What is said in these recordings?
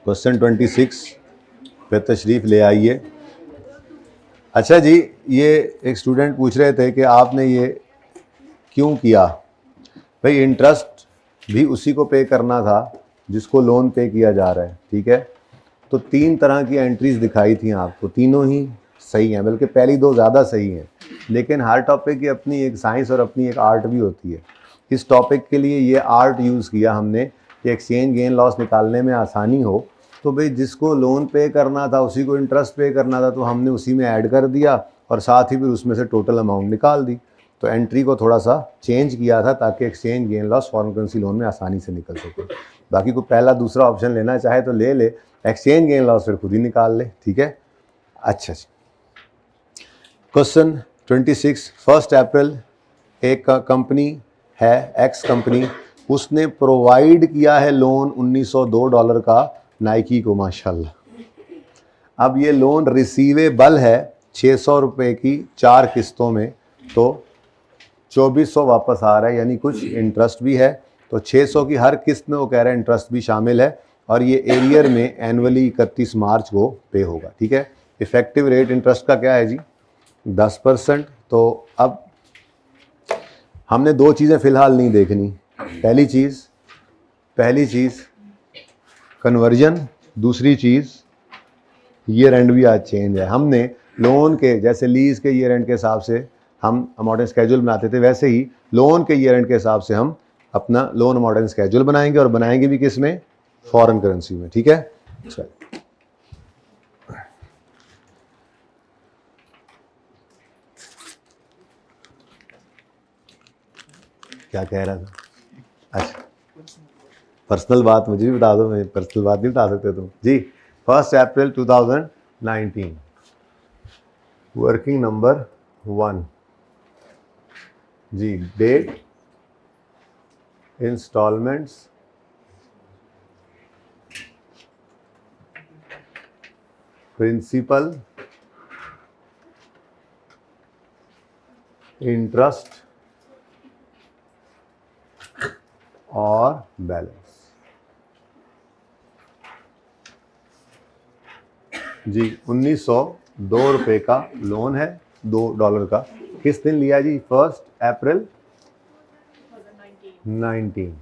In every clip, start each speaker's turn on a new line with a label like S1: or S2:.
S1: Question 26 पे तशरीफ़ ले आइए। अच्छा जी, ये एक स्टूडेंट पूछ रहे थे कि आपने ये क्यों किया। भाई इंटरेस्ट भी उसी को पे करना था जिसको लोन पे किया जा रहा है, ठीक है। तो 3 तरह की एंट्रीज दिखाई थी आपको, तीनों ही सही हैं, बल्कि पहली 2 ज़्यादा सही हैं। लेकिन हर टॉपिक की अपनी एक साइंस और अपनी एक आर्ट भी होती है। इस टॉपिक के लिए ये आर्ट यूज़ किया हमने कि एक्सचेंज गेन लॉस निकालने में आसानी हो। तो भाई जिसको लोन पे करना था उसी को इंटरेस्ट पे करना था, तो हमने उसी में ऐड कर दिया और साथ ही फिर उसमें से टोटल अमाउंट निकाल दी। तो एंट्री को थोड़ा सा चेंज किया था ताकि exchange gain loss foreign currency loan में आसानी से निकल सके। बाकी कोई पहला दूसरा ऑप्शन लेना चाहे तो ले ले, एक्सचेंज गेन लॉस फिर खुद ही निकाल ले, ठीक है। अच्छा जी, क्वेश्चन 26, 1 अप्रैल एक कंपनी है, एक्स कंपनी, उसने प्रोवाइड किया है लोन $1902 का नाइकी को, माशाल्लाह। अब ये लोन रिसीवेबल है 600 रुपये की 4 किस्तों में, तो 2400 वापस आ रहा है, यानी कुछ इंटरेस्ट भी है। तो 600 की हर किस्त में वो कह रहे हैं इंटरेस्ट भी शामिल है, और ये एरियर में एनुअली 31 मार्च को पे होगा, ठीक है। इफेक्टिव रेट इंटरेस्ट का क्या है जी, 10%। तो अब हमने 2 चीज़ें फ़िलहाल नहीं देखनी। पहली चीज़ कन्वर्जन, दूसरी चीज़ ईयर एंड भी आज चेंज है। हमने लोन के जैसे लीज़ के ईयर एंड के हिसाब से हम अमाउंट स्केड्यूल बनाते थे, वैसे ही लोन के ईयर एंड के हिसाब से हम अपना लोन अमाउंट स्केड्यूल बनाएंगे, और बनाएंगे भी किस में, फॉरेन करेंसी में, ठीक है। चल क्या कह रहा था, अच्छा पर्सनल बात मुझे भी बता दो, मैं पर्सनल बात नहीं बता सकते तुम जी। 1 अप्रैल 2019, वर्किंग नंबर 1 जी, डेट, इंस्टॉलमेंट्स, प्रिंसिपल, इंटरेस्ट और बैलेंस। जी, $1902 का लोन है, $2 का। किस दिन लिया जी, 1 अप्रैल 19।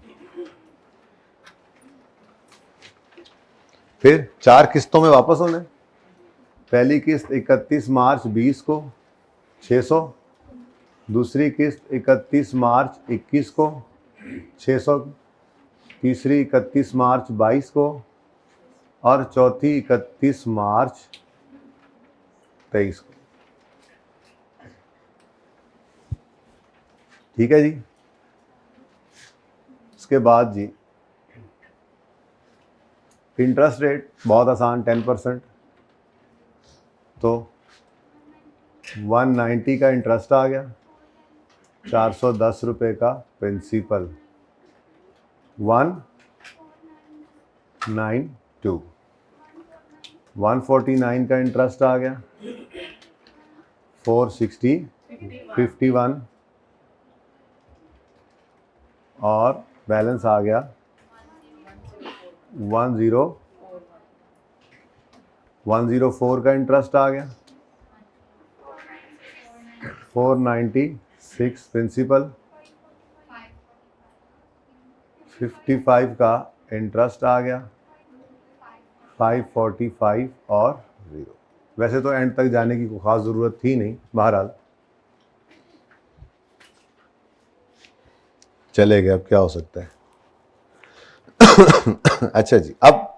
S1: फिर 4 किस्तों में वापस होने। पहली किस्त 31 मार्च 20 को 600, दूसरी किस्त 31 मार्च 21 को 600, तीसरी 31 मार्च 22 को, और चौथी 31 मार्च 23 को, ठीक है जी। इसके बाद जी इंटरेस्ट रेट बहुत आसान, 10%। तो 190 का इंटरेस्ट आ गया, 410 रुपये का प्रिंसिपल, 192। 149 का इंटरेस्ट आ गया, 460, 51, और बैलेंस आ गया 104 का इंटरेस्ट आ गया, 496 प्रिंसिपल, 55 का इंटरेस्ट आ गया, 545 और 0। वैसे तो एंड तक जाने की कोई ख़ास ज़रूरत थी नहीं, बहरहाल चले गए, अब क्या हो सकता है। अच्छा जी, अब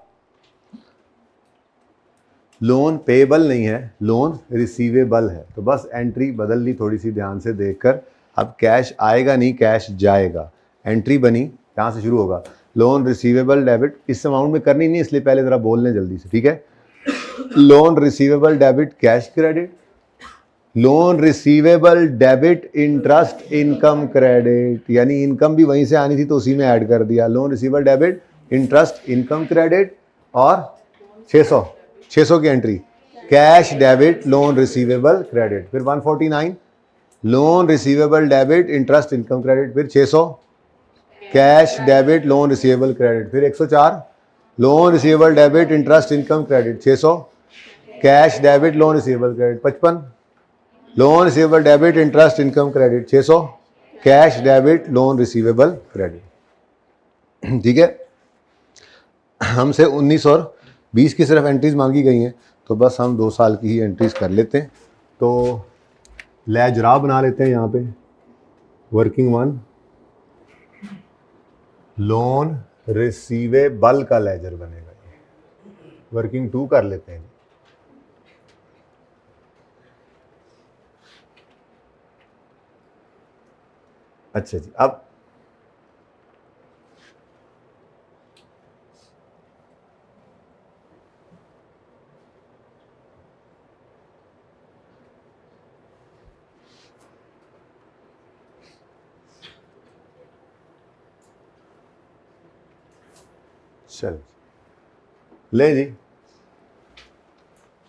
S1: लोन पेबल नहीं है, लोन रिसीवेबल है, तो बस एंट्री बदल ली थोड़ी सी ध्यान से देखकर। अब कैश आएगा नहीं, कैश जाएगा। एंट्री बनी, यहाँ से शुरू होगा, लोन रिसीवेबल डेबिट। इस अमाउंट में करनी नहीं, इसलिए पहले ज़रा बोल लें जल्दी से, ठीक है। Loan receivable debit cash credit, loan receivable debit interest income credit, यानी इनकम भी वहीं से आनी थी तो उसी में ऐड कर दिया। Loan receivable debit interest income credit, और 600 की entry cash debit loan receivable credit. फिर 149 loan receivable debit interest income credit, फिर 600 cash debit loan receivable credit, फिर 104 loan receivable debit interest income credit 600, cash debit loan receivable credit 55, loan receivable debit interest income credit 600, cash debit loan receivable credit. ठीक है, हमसे 19 और 20 की सिर्फ entries मांगी गई हैं, तो बस हम 2 साल की ही एंट्रीज कर लेते हैं। तो लेजरा बना लेते हैं यहाँ पे, वर्किंग 1 लोन रिसीवेबल का लेजर बनेगा, वर्किंग 2 कर लेते हैं। अच्छा जी, अब चल ले जी,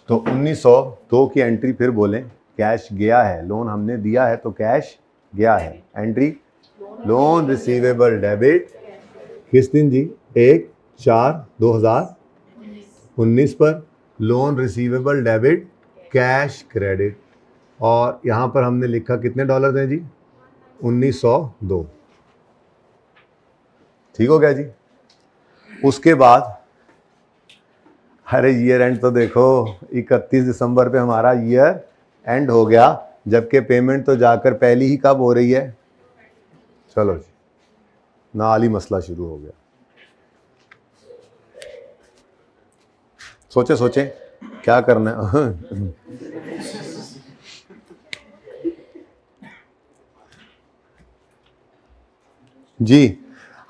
S1: तो 1902 की एंट्री फिर बोलें, कैश गया है, लोन हमने दिया है तो कैश गया है। एंट्री लोन रिसीवेबल डेबिट किस दिन जी, 1/4/2019 पर, loan receivable debit cash credit, और यहाँ पर हमने लिखा कितने डॉलर हैं जी, 1902। ठीक हो गया जी। उसके बाद अरे ईयर एंड तो देखो 31 दिसंबर पे हमारा ईयर एंड हो गया, जबकि पेमेंट तो जाकर पहली ही कब हो रही है, चलो जी, नाल ही मसला शुरू हो गया। सोचे सोचे क्या करना है। जी,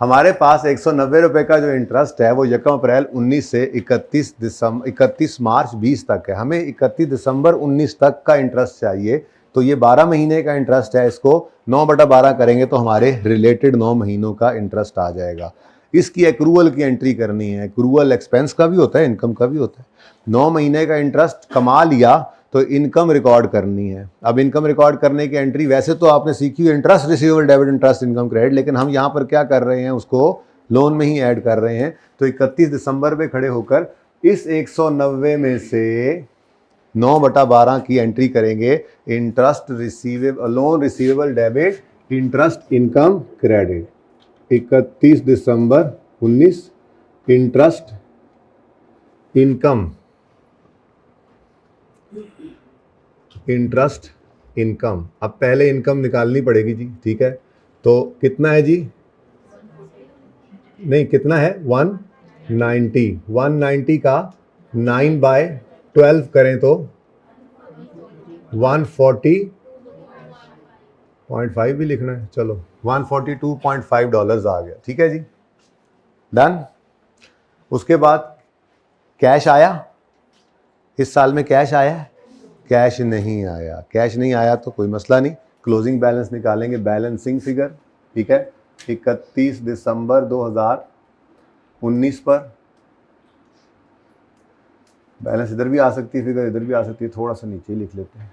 S1: हमारे पास 190 रुपये का जो इंटरेस्ट है वो 1 अप्रैल 19 से 31 मार्च 20 तक है। हमें 31 दिसंबर 19 तक का इंटरेस्ट चाहिए, तो ये 12 महीने का इंटरेस्ट है, इसको 9/12 करेंगे तो हमारे रिलेटेड 9 महीनों का इंटरेस्ट आ जाएगा। इसकी एक्रूअल की एंट्री करनी है, एक्रूअल एक्सपेंस का भी होता है, इनकम का भी होता है। 9 महीने का इंटरेस्ट कमा लिया तो इनकम रिकॉर्ड करनी है। अब इनकम रिकॉर्ड करने की एंट्री वैसे तो आपने सीखी है, interest receivable debit interest income credit, लेकिन हम यहाँ पर क्या कर रहे हैं, उसको लोन में ही ऐड कर रहे हैं। तो 31 दिसंबर पे खड़े होकर इस 190 में से 9/12 की एंट्री करेंगे, interest receivable loan receivable debit interest income credit 31 दिसंबर 19 इंटरेस्ट इनकम इंटरेस्ट इनकम। अब पहले इनकम निकालनी पड़ेगी जी, ठीक है, तो कितना है जी, नहीं कितना है 190 का 9/12 करें तो 140.5 भी लिखना है, चलो 142.5 डॉलर्स आ गया। ठीक है जी, डन। उसके बाद कैश आया, इस साल में कैश आया है, कैश नहीं आया, कैश नहीं आया तो कोई मसला नहीं, क्लोजिंग बैलेंस निकालेंगे, बैलेंसिंग फिगर, ठीक है, 31 दिसंबर 2019 पर। बैलेंस इधर भी आ सकती है, फिगर इधर भी आ सकती है, थोड़ा सा नीचे लिख लेते हैं।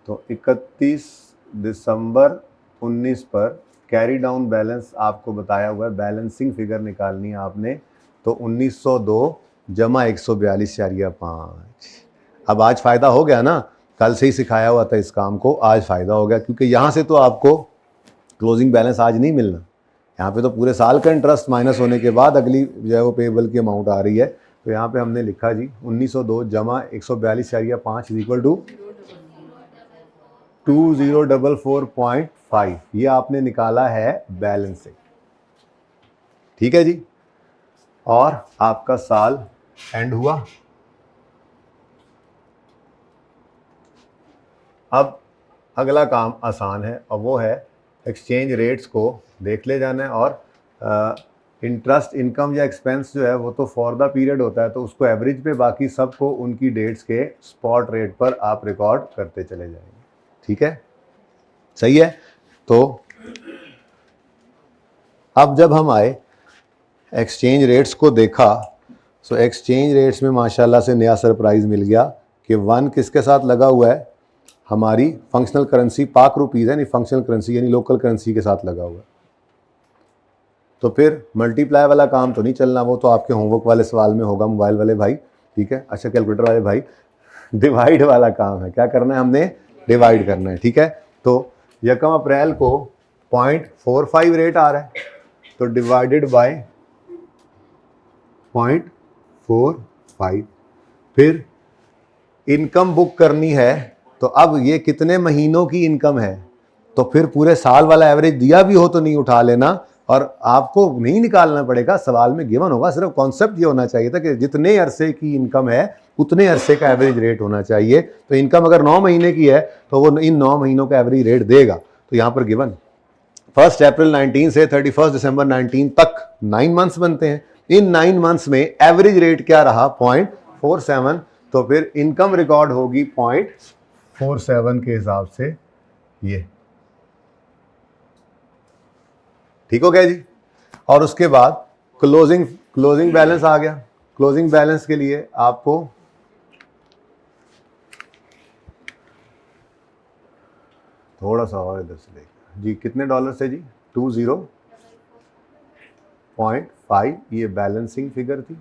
S1: तो 31 दिसंबर 19 पर कैरी डाउन बैलेंस आपको बताया हुआ है, बैलेंसिंग फिगर निकालनी है आपने, तो 1902 जमा 142.5। अब आज फ़ायदा हो गया ना, कल से ही सिखाया हुआ था इस काम को, आज फ़ायदा हो गया, क्योंकि यहाँ से तो आपको क्लोजिंग बैलेंस आज नहीं मिलना, यहाँ पे तो पूरे साल का इंटरेस्ट माइनस होने के बाद अगली जो है वो पेबल की अमाउंट आ रही है। तो यहाँ पे हमने लिखा जी 1902 जमा 142.5 इक्वल टू 2044.5, ये आपने निकाला है बैलेंसिंग। ठीक है जी, और आपका साल एंड हुआ। अब अगला काम आसान है, और वो है एक्सचेंज रेट्स को देख ले जाना है, और इंटरेस्ट इनकम या एक्सपेंस जो है वो तो फॉर द पीरियड होता है, तो उसको एवरेज पे, बाकी सबको उनकी डेट्स के स्पॉट रेट पर आप रिकॉर्ड करते चले जाएंगे। ठीक है, सही है। तो अब जब हम आए एक्सचेंज रेट्स को देखा, सो एक्सचेंज रेट्स में माशाल्लाह से नया सरप्राइज़ मिल गया कि 1 किसके साथ लगा हुआ है, हमारी फंक्शनल करेंसी पाक रुपीज़ है, नहीं फंक्शनल करेंसी यानी लोकल करेंसी के साथ लगा हुआ है। तो फिर मल्टीप्लाई वाला काम तो नहीं चलना, वो तो आपके होमवर्क वाले सवाल में होगा मोबाइल वाले भाई, ठीक है। अच्छा कैलकुलेटर वाले भाई, डिवाइड वाला काम है, क्या करना है हमने, डिवाइड करना है, ठीक है। तो 1 अप्रैल को 0.45 रेट आ रहा है, तो डिवाइडेड बाय 0.45। फिर इनकम बुक करनी है, तो अब ये कितने महीनों की इनकम है, तो फिर पूरे साल वाला एवरेज दिया भी हो तो नहीं उठा लेना, और आपको नहीं निकालना पड़ेगा, सवाल में गिवन होगा, सिर्फ कॉन्सेप्ट ये होना चाहिए था कि जितने अरसे की इनकम है उतने अरसे का एवरेज रेट होना चाहिए। तो इनकम अगर 9 महीने की है तो वो इन 9 महीनों का एवरेज रेट देगा। तो यहाँ पर गिवन 1 अप्रैल 19 से 31 दिसंबर 19 तक 9 मंथ्स बनते हैं। इन 9 मंथ्स में एवरेज रेट क्या रहा, 0.47। तो फिर इनकम रिकॉर्ड होगी 0.47 के हिसाब से, ये ठीक हो गया जी। और उसके बाद क्लोजिंग बैलेंस आ गया। क्लोजिंग बैलेंस के लिए आपको थोड़ा सा और इधर से देखिए जी, कितने डॉलर से जी, 20.5, ये बैलेंसिंग फिगर थी,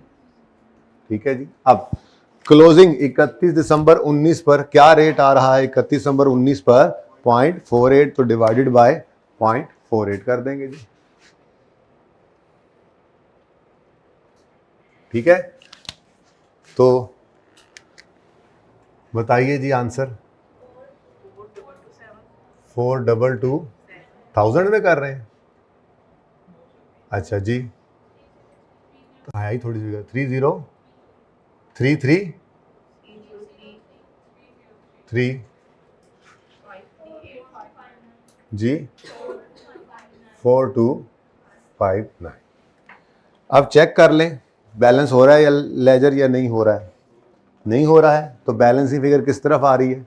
S1: ठीक है जी। अब क्लोजिंग 31 दिसंबर 19 पर क्या रेट आ रहा है, 31 दिसंबर 19 पर 0.48, तो डिवाइडेड बाय 0.48 कर देंगे जी, ठीक है। तो बताइए जी आंसर, 422,000 में कर रहे हैं, अच्छा जी, तो आया ही थोड़ी सी 3033 जी 4259। अब चेक कर लें बैलेंस हो रहा है या लेजर या नहीं हो रहा है। नहीं हो रहा है तो बैलेंसिंग फिगर किस तरफ आ रही है,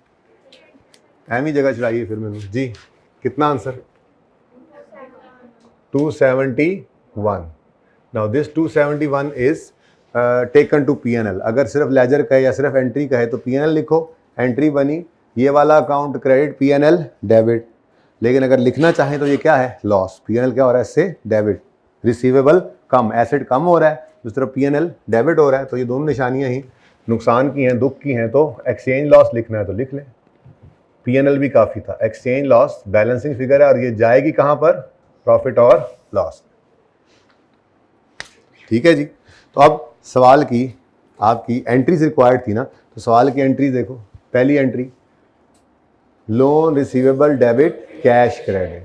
S1: अहम ही जगह चढ़ाइए फिर मैंने जी, कितना answer, 271। Now this 271 is taken to PNL. अगर सिर्फ लेजर कहे या सिर्फ एंट्री कहे तो पीएनएल लिखो, एंट्री बनी, ये वाला अकाउंट क्रेडिट, पीएनएल डेबिट। लेकिन अगर लिखना चाहें तो ये क्या है, लॉस। पीएनएल क्या हो रहा है, इससे डेबिट, रिसीवेबल कम, एसेट कम हो रहा है, उस तरफ पीएनएल डेबिट हो रहा है। तो ये दोनों निशानियां ही नुकसान की हैं, दुख की हैं, तो एक्सचेंज लॉस लिखना है तो लिख लें। पीएनएल भी काफ़ी था, एक्सचेंज लॉस बैलेंसिंग फिगर है, और ये जाएगी कहाँ पर, प्रॉफिट और लॉस, ठीक है जी। तो अब सवाल की आपकी एंट्रीज रिक्वायर्ड थी ना, तो सवाल की एंट्रीज देखो। पहली entry loan receivable debit cash credit.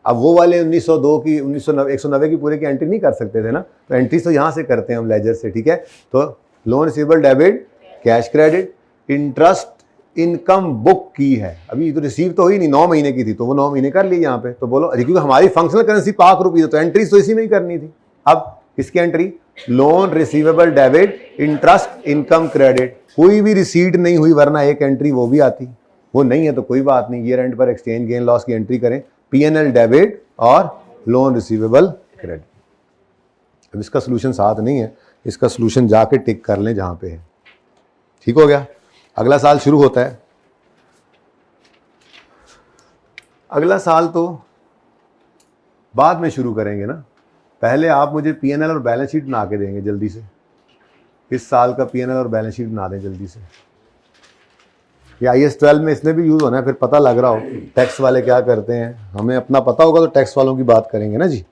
S1: अब वो वाले 1902 की 190 की पूरे की एंट्री नहीं कर सकते थे ना, तो एंट्रीज तो यहाँ से करते हैं हम लेजर से, ठीक है। तो loan receivable debit cash credit, interest income book की है, अभी तो रिसीव तो हुई नहीं, 9 महीने की थी, तो वो 9 महीने कर ली यहाँ पे। तो बोलो क्योंकि हमारी फंक्शनल करेंसी पाक रुपीज है, तो एंट्रीज तो इसी में ही करनी थी। अब इसकी entry loan receivable debit interest income credit, कोई भी रिसीट नहीं हुई वरना एक एंट्री वो भी आती, वो नहीं है तो कोई बात नहीं, ईयर एंड पर एक्सचेंज गेन लॉस की एंट्री करें, पीएनएल डेबिट और लोन रिसीवेबल क्रेडिट। अब इसका सोल्यूशन साथ नहीं है, इसका सोल्यूशन जाके टिक कर लें जहां पे है, ठीक हो गया। अगला साल शुरू होता है, अगला साल तो बाद में शुरू करेंगे ना, पहले आप मुझे पीएनएल और बैलेंस शीट बना के देंगे जल्दी से, इस साल का पीएनएल और बैलेंस शीट बना दें जल्दी से। ये IAS 12 में इसने भी यूज होना है, फिर पता लग रहा हो टैक्स वाले क्या करते हैं, हमें अपना पता होगा तो टैक्स वालों की बात करेंगे ना जी।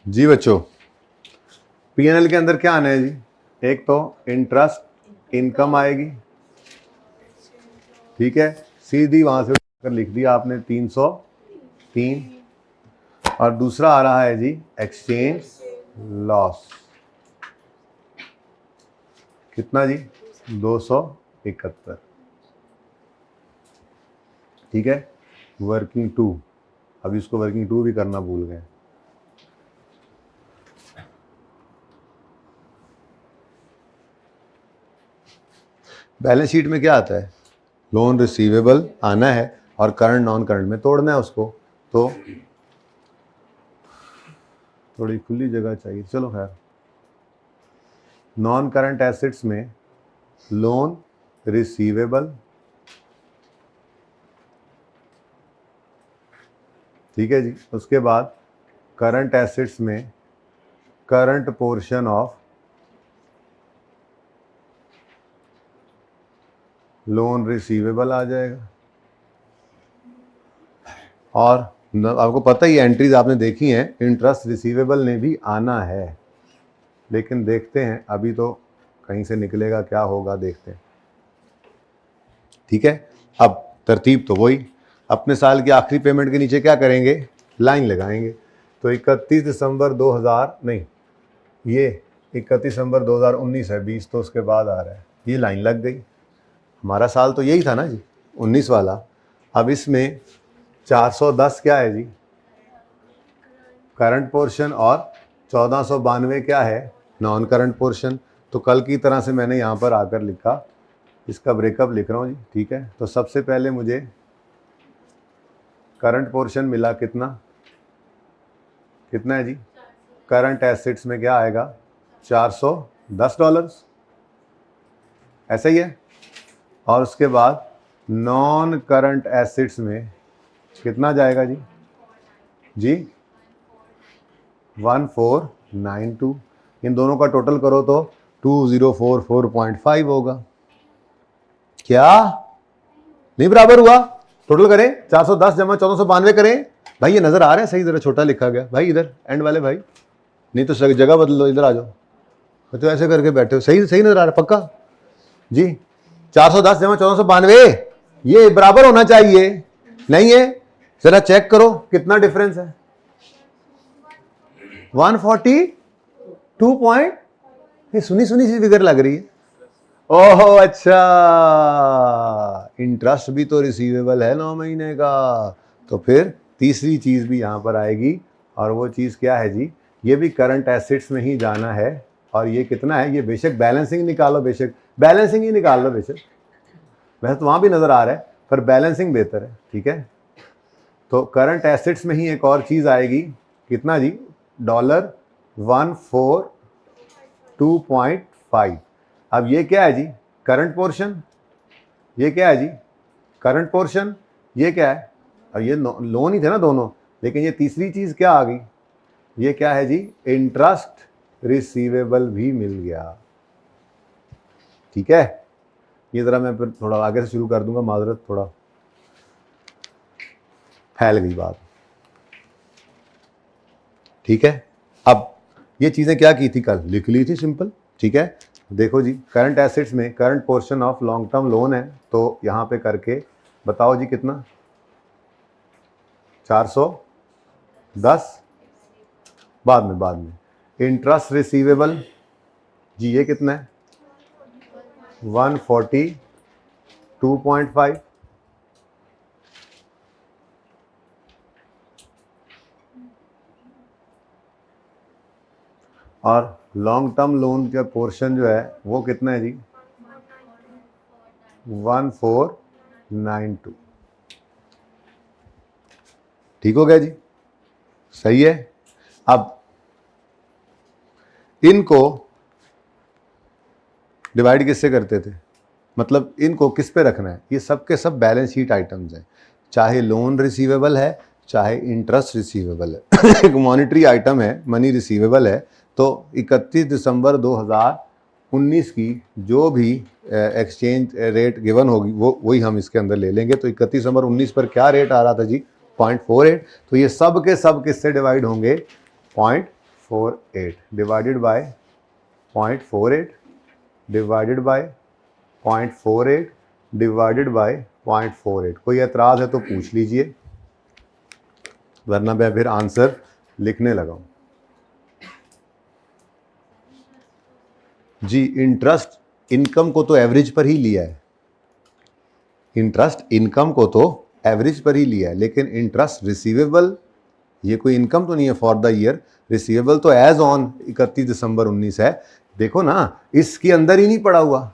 S1: जी बच्चों, पीएनएल के अंदर क्या आना है जी? एक तो इंटरेस्ट इनकम आएगी, ठीक है, सीधी वहां से लिख दिया आपने 303, और दूसरा आ रहा है जी एक्सचेंज लॉस, कितना जी? 271, ठीक है। वर्किंग 2, अभी इसको वर्किंग 2 भी करना भूल गए। बैलेंस शीट में क्या आता है? लोन रिसीवेबल आना है और करंट नॉन करंट में तोड़ना है उसको, तो थोड़ी खुली जगह चाहिए। चलो खैर, नॉन करंट एसेट्स में लोन रिसीवेबल, ठीक है जी। उसके बाद करंट एसेट्स में current portion of loan receivable आ जाएगा। और आपको पता ही एंट्रीज आपने देखी हैं, इंटरेस्ट रिसीवेबल ने भी आना है, लेकिन देखते हैं अभी तो कहीं से निकलेगा, क्या होगा देखते हैं, ठीक है। अब तरतीब तो वही, अपने साल की आखिरी पेमेंट के नीचे क्या करेंगे? लाइन लगाएंगे। तो 31 दिसंबर 2000 नहीं, ये 31 दिसंबर 2019 है, 20 तो उसके बाद आ रहा है, ये लाइन लग गई। हमारा साल तो यही था ना जी, 19 वाला। अब इसमें 410 क्या है जी? करंट पोर्शन, और 1492 क्या है? Non current portion. तो कल की तरह से मैंने यहाँ पर आकर लिखा, इसका ब्रेकअप लिख रहा हूँ जी, ठीक है। तो सबसे पहले मुझे करंट पोर्शन मिला, कितना है जी? करंट एसेट्स में क्या आएगा? $410, ऐसा ही है। और उसके बाद नॉन करंट एसेट्स में कितना जाएगा जी? 1492। इन दोनों का टोटल करो तो 2044.5 होगा। क्या नहीं बराबर हुआ? टोटल करें, 410 जमा 1492 करें। भाई ये नजर आ रहा है सही? जरा छोटा लिखा गया भाई, इधर एंड वाले भाई, नहीं तो जगह बदल लो, इधर आ जाओ। तो ऐसे करके बैठे हो, सही नजर आ रहा है पक्का जी? 410 जमा 1492 ये बराबर होना चाहिए, नहीं है? जरा चेक करो कितना डिफरेंस है। 142 पॉइंट, ये सुनी सी फिगर लग रही है। ओहो अच्छा, इंटरेस्ट भी तो रिसीवेबल है 9 महीने का, तो फिर तीसरी चीज भी यहां पर आएगी, और वो चीज क्या है जी? ये भी करंट एसेट्स में ही जाना है। और ये कितना है? ये बेशक बैलेंसिंग निकालो, बेशक बैलेंसिंग ही निकाल लो, बेशक वैसे तो वहां भी नजर आ रहा है, पर बैलेंसिंग बेहतर है, ठीक है। तो करंट एसेट्स में ही एक और चीज आएगी, कितना जी? $142.5। अब ये क्या है जी? Current portion. ये क्या है जी? Current portion. ये क्या है? अब ये लोन ही थे ना दोनों, लेकिन ये तीसरी चीज क्या आ गई? ये क्या है जी? इंटरेस्ट रिसीवेबल भी मिल गया, ठीक है। ये जरा मैं फिर थोड़ा आगे से शुरू कर दूंगा, माजरत, थोड़ा फैल गई बात, ठीक है। अब ये चीजें क्या की थी कल? लिख ली थी सिंपल, ठीक है। देखो जी, करंट एसेट्स में current portion of long term loan है, तो यहां पे करके बताओ जी कितना? 410, बाद में इंटरेस्ट रिसीवेबल जी, ये कितना है? 142.5। और लॉन्ग टर्म लोन का पोर्शन जो है वो कितना है जी? 1492। ठीक हो गया जी? सही है। अब इनको डिवाइड किससे करते थे? मतलब इनको किस पे रखना है? ये सब के सब बैलेंस शीट आइटम्स हैं, चाहे लोन रिसीवेबल है, चाहे इंटरेस्ट रिसीवेबल है। एक मॉनिटरी आइटम है, मनी रिसीवेबल है। तो 31 दिसंबर 2019 की जो भी एक्सचेंज रेट गिवन होगी वो वही हम इसके अंदर ले लेंगे। तो 31 दिसंबर 19 पर क्या रेट आ रहा था जी? 0.48। तो ये सब के सब किससे डिवाइड होंगे? 0.48 divided by 0.48 divided by 0.48 divided by 0.48। कोई एतराज़ है तो पूछ लीजिए, वरना मैं फिर आंसर लिखने लगा हूँ। जी, इंटरेस्ट इनकम को तो एवरेज पर ही लिया है, इंटरेस्ट इनकम को तो एवरेज पर ही लिया है, लेकिन इंटरेस्ट रिसीवेबल ये कोई इनकम तो नहीं है फॉर द ईयर। रिसीवेबल तो एज ऑन 31 दिसंबर 19 है। देखो ना, इसके अंदर ही नहीं पड़ा हुआ,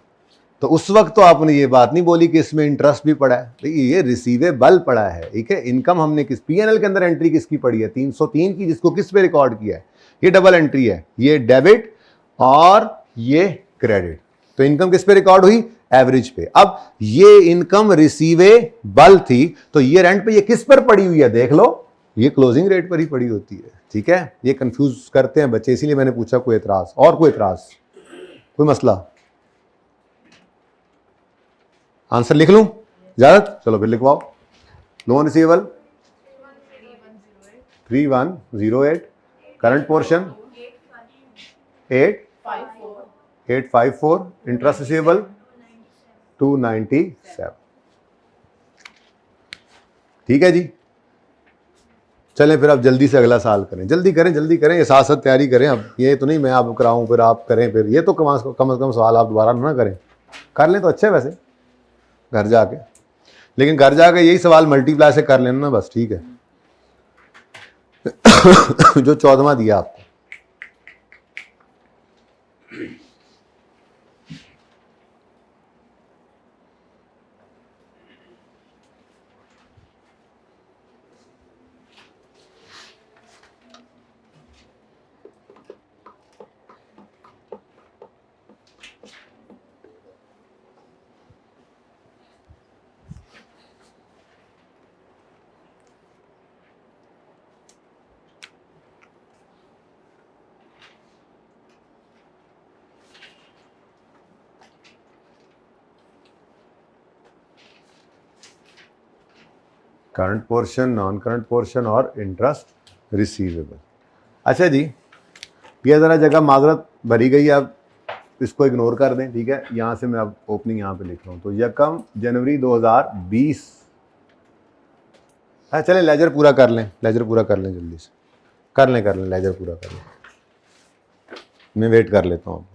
S1: तो उस वक्त तो आपने ये बात नहीं बोली कि इसमें इंटरेस्ट भी पड़ा है। देखिए, ये रिसीवेबल पड़ा है, ठीक है। इनकम हमने किस पीएनएल के अंदर एंट्री किसकी पड़ी है? 303 की, जिसको किस पे रिकॉर्ड किया है? ये डबल एंट्री है, ये डेबिट और ये क्रेडिट। तो इनकम किस पे रिकॉर्ड हुई? एवरेज पे। अब ये इनकम रिसीवेबल थी, तो ये रेंट पे ये किस पर पड़ी हुई है? देख लो, ये क्लोजिंग रेट पर ही पड़ी होती है, ठीक है। ये कंफ्यूज करते हैं बच्चे, इसीलिए मैंने पूछा कोई एतराज? और कोई एतराज, कोई मसला? आंसर लिख लूं इजाजत? चलो फिर लिखवाओ। Loan receivable 3108, current portion 854, interest receivable 297। ठीक है जी, चलें फिर अब जल्दी से अगला साल करें। जल्दी करें, जल्दी करें, ये साथ साथ तैयारी करें। अब ये तो नहीं मैं आप कराऊं फिर आप करें, फिर ये तो कम से कम सवाल आप दोबारा ना करें। कर लें तो अच्छा है वैसे घर जाके, लेकिन घर जाके यही सवाल मल्टीप्लाई से कर लेना ना, बस ठीक है। जो 14वां दिया आपको। Current portion, non current portion और इंटरेस्ट रिसीवेबल। अच्छा जी, ये ज़रा जगह माजरत भरी गई है, अब इसको इग्नोर कर दें, ठीक है। यहाँ से मैं अब ओपनिंग यहाँ पे लिख रहा हूँ। तो 1 जनवरी 2020। हाँ चलें, लेजर पूरा कर लें, लेजर पूरा कर लें, जल्दी से कर लें लेजर पूरा कर लें। मैं वेट कर लेता हूँ।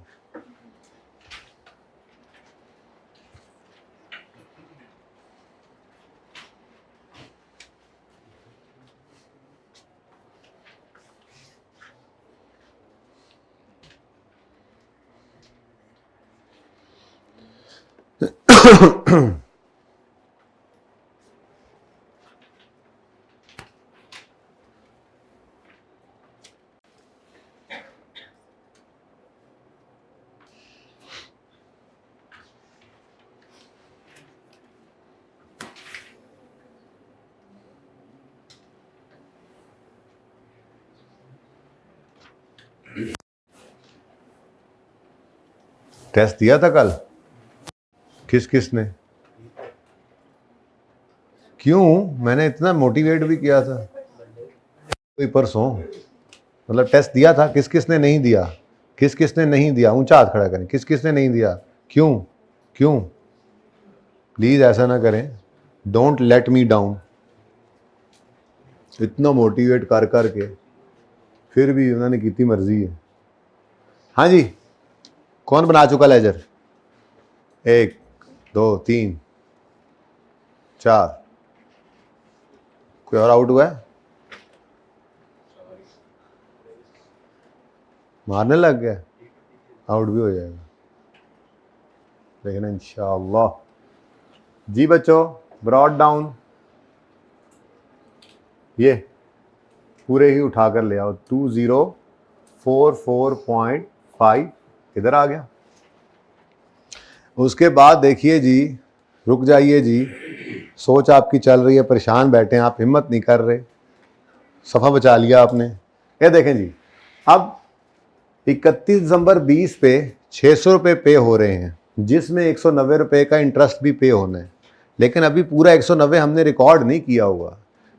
S1: टेस्ट दिया था कल? किस किस ने? क्यों? मैंने इतना मोटिवेट भी किया था कोई परसों, मतलब टेस्ट दिया था। किस किस ने नहीं दिया? किस किस ने नहीं दिया? ऊंचा हाथ खड़ा करें। किस किस ने नहीं दिया? क्यों? क्यों? प्लीज ऐसा ना करें, डोंट लेट मी डाउन। इतना मोटिवेट कर करके फिर भी उन्होंने की थी मर्जी है। हाँ जी, कौन बना चुका लेजर? 1 2 3 4। कोई और आउट हुआ है? मारने लग गया, आउट भी हो जाएगा लेकिन इंशाअल्लाह। जी बच्चों, ब्रॉड डाउन, ये पूरे ही उठा कर ले आओ। 2044.5 इधर आ गया। उसके बाद देखिए जी, रुक जाइए जी, सोच आपकी चल रही है, परेशान बैठे हैं आप, हिम्मत नहीं कर रहे। सफ़ा बचा लिया आपने। ये देखें जी, अब 31 दिसंबर 20 पे 600 रुपये पे हो रहे हैं, जिसमें 190 रुपये का इंटरेस्ट भी पे होना है। लेकिन अभी पूरा 190 हमने रिकॉर्ड नहीं किया हुआ।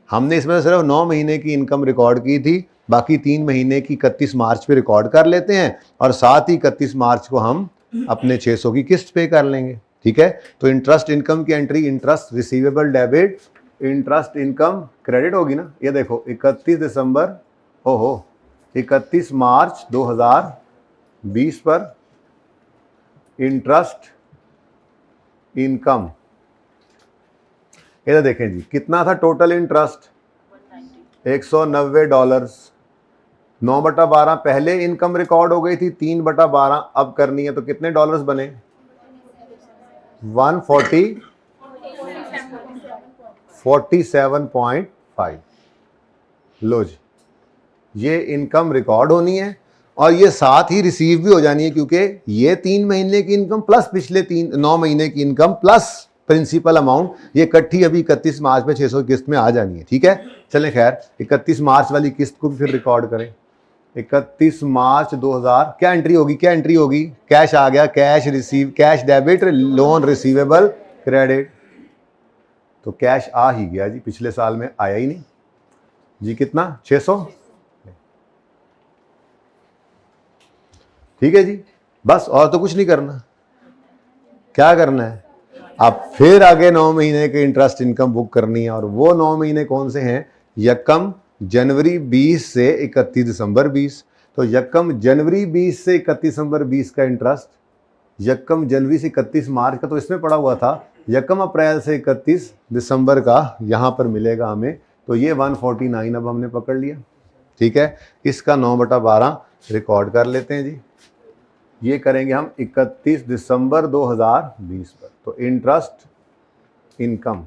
S1: हमने इसमें सिर्फ 9 महीने की इनकम रिकॉर्ड की थी, बाकी 3 महीने की 31 मार्च पे रिकॉर्ड कर लेते हैं और साथ ही 31 मार्च को हम अपने 600 की किस्त पे कर लेंगे। ठीक है, तो इंटरेस्ट इनकम की entry interest receivable debit interest income credit होगी ना। ये देखो 31 दिसंबर 31 मार्च 2020 पर इंटरेस्ट इनकम, इधर देखें जी कितना था टोटल इंटरेस्ट, $190। 9/12 पहले इनकम रिकॉर्ड हो गई थी, 3/12 अब करनी है, तो कितने डॉलर्स बने? 47.5। लो जी, ये इनकम रिकॉर्ड होनी है और ये साथ ही रिसीव भी हो जानी है, क्योंकि ये 3 महीने की इनकम प्लस पिछले 9 महीने की इनकम प्लस प्रिंसिपल अमाउंट, ये इकट्ठी अभी 31 मार्च में 600 किस्त में आ जानी है। ठीक है, चलें खैर 31 मार्च वाली किस्त को भी फिर रिकॉर्ड करें। 31 मार्च 2000 क्या एंट्री होगी, क्या एंट्री होगी? कैश आ गया, cash receive, cash debit, loan receivable credit, तो कैश आ ही गया जी, पिछले साल में आया ही नहीं जी। कितना? 600। ठीक है जी, बस और तो कुछ नहीं करना। क्या करना है? अब फिर आगे 9 महीने के इंटरेस्ट इनकम बुक करनी है, और वो 9 महीने कौन से हैं? यकम जनवरी 20 से 31 दिसंबर 20। तो यकम जनवरी 20 से 31 दिसंबर 20 का इंटरेस्ट, यकम जनवरी से 31 मार्च का तो इसमें पड़ा हुआ था, यकम अप्रैल से 31 दिसंबर का यहाँ पर मिलेगा हमें, तो ये 149 अब हमने पकड़ लिया। ठीक है, इसका 9/12 रिकॉर्ड कर लेते हैं जी। ये करेंगे हम 31 दिसंबर 2020 पर। तो इंटरेस्ट इनकम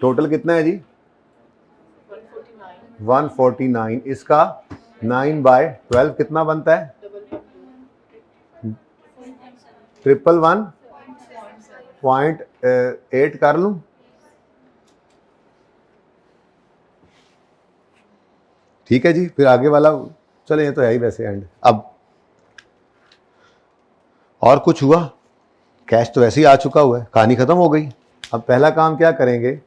S1: टोटल कितना है जी? 149। इसका 9/12 कितना बनता है? 111.8 कर लूं? ठीक है जी, फिर आगे वाला चले, ये तो है ही वैसे एंड। अब और कुछ हुआ? कैश तो वैसे ही आ चुका हुआ है, कहानी खत्म हो गई। अब पहला काम क्या करेंगे?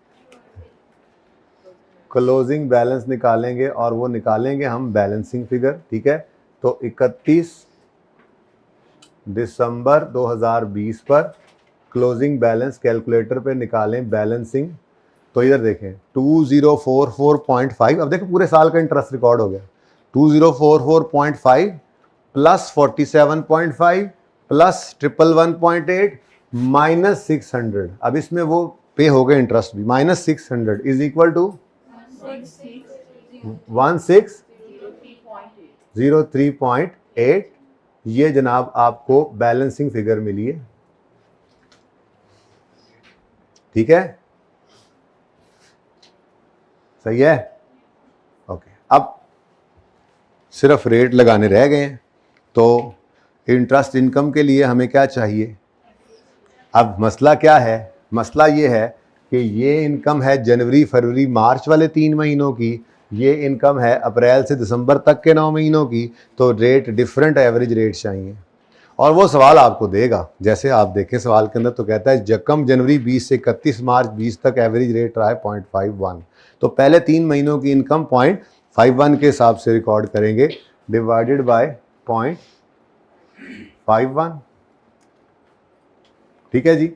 S1: क्लोजिंग बैलेंस निकालेंगे, और वो निकालेंगे हम बैलेंसिंग फिगर। ठीक है, तो 31 दिसंबर 2020 पर क्लोजिंग बैलेंस कैलकुलेटर पे निकालें बैलेंसिंग। तो इधर देखें 2044.5। अब देखो पूरे साल का इंटरेस्ट रिकॉर्ड हो गया। 2044.5 प्लस 47.5 प्लस 111.8 माइनस 600। अब इसमें वो पे हो गए इंटरेस्ट भी, माइनस 600 इज इक्वल टू 1603.8। ये जनाब आपको बैलेंसिंग फिगर मिली है। ठीक है, सही है, ओके। अब सिर्फ रेट लगाने रह गए हैं, तो इंटरेस्ट इनकम के लिए हमें क्या चाहिए? अब मसला क्या है? मसला ये है कि ये इनकम है जनवरी फरवरी मार्च वाले 3 महीनों की, ये इनकम है अप्रैल से दिसंबर तक के 9 महीनों की, तो रेट डिफरेंट एवरेज रेट चाहिए। और वो सवाल आपको देगा, जैसे आप देखें सवाल के अंदर तो कहता है यकम जनवरी 20 से 31 मार्च 20 तक एवरेज रेट रहा है 0.51। तो पहले 3 महीनों की इनकम 0.51 के हिसाब से रिकॉर्ड करेंगे, डिवाइडेड बाय 0.51। ठीक है जी,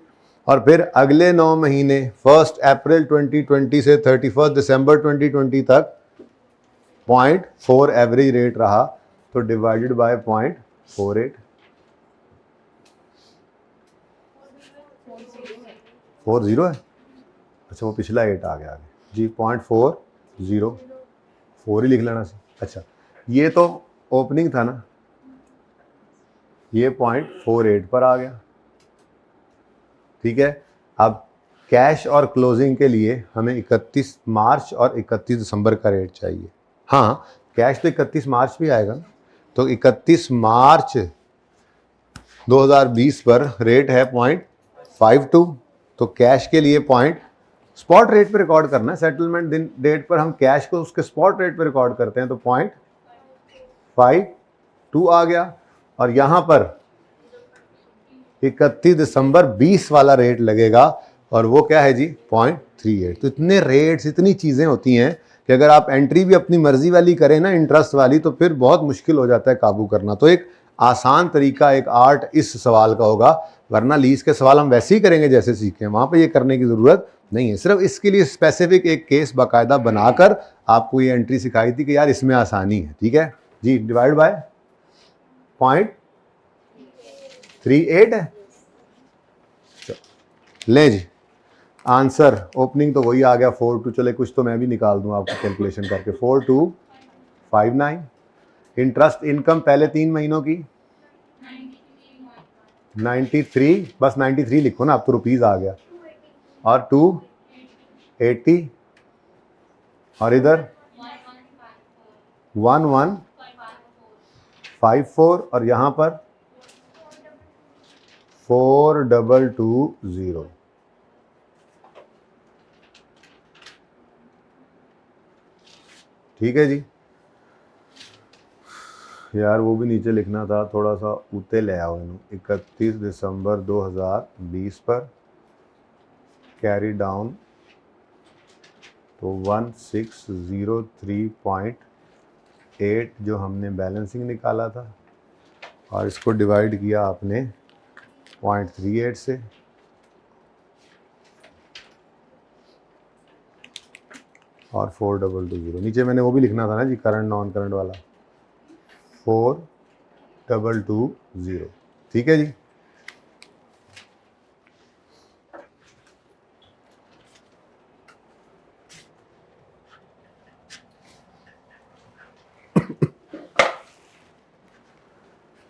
S1: और फिर अगले 9 महीने 1 अप्रैल 2020 से 31 दिसंबर 2020 तक 0.4 एवरेज रेट रहा, तो डिवाइडेड बाय 0.48। 40 है, अच्छा वो पिछला 8 आ गया आगे जी, 0.40 4 ही लिख लेना सी। अच्छा ये तो ओपनिंग था ना, ये 0.48 पर आ गया। ठीक है, अब कैश और क्लोजिंग के लिए हमें 31 मार्च और 31 दिसंबर का रेट चाहिए। हाँ, कैश तो 31 मार्च भी आएगा ना, तो 31 मार्च 2020 पर रेट है 0.52। तो कैश के लिए स्पॉट रेट पे रिकॉर्ड करना है, सेटलमेंट दिन डेट पर हम कैश को उसके स्पॉट रेट पे रिकॉर्ड करते हैं, तो 0.52 आ गया। और यहाँ पर 31 दिसंबर 20 वाला रेट लगेगा, और वो क्या है जी 0.38। तो इतने रेट्स, इतनी चीज़ें होती हैं कि अगर आप एंट्री भी अपनी मर्जी वाली करें ना, इंटरेस्ट वाली, तो फिर बहुत मुश्किल हो जाता है काबू करना। तो एक आसान तरीका, एक आर्ट इस सवाल का होगा, वरना लीज के सवाल हम वैसे ही करेंगे जैसे सीखे, वहां पे ये करने की जरूरत नहीं है। सिर्फ इसके लिए स्पेसिफिक एक केस बाकायदा बनाकर आपको ये एंट्री सिखाई थी कि यार इसमें आसानी है। ठीक है जी, डिवाइड बाय 0.38 है। ले जी, आंसर ओपनिंग तो वही आ गया 42। चले कुछ तो मैं भी निकाल दूं आपको कैलकुलेशन करके। 4259। इंटरेस्ट इनकम पहले 3 महीनों की 93, बस 93 लिखो ना, अब तो रुपीज आ गया। और 280, और इधर 1154, और यहां पर 4220। ठीक है जी। यार वो भी नीचे लिखना था, थोड़ा सा ऊते ले आओ इन्हों। 31 दिसंबर 2020 पर कैरी डाउन तो 1603.8 जो हमने बैलेंसिंग निकाला था, और इसको डिवाइड किया आपने 0.38 से, और 4220। नीचे मैंने वो भी लिखना था ना जी, करंट नॉन करंट वाला, 4220। ठीक है जी।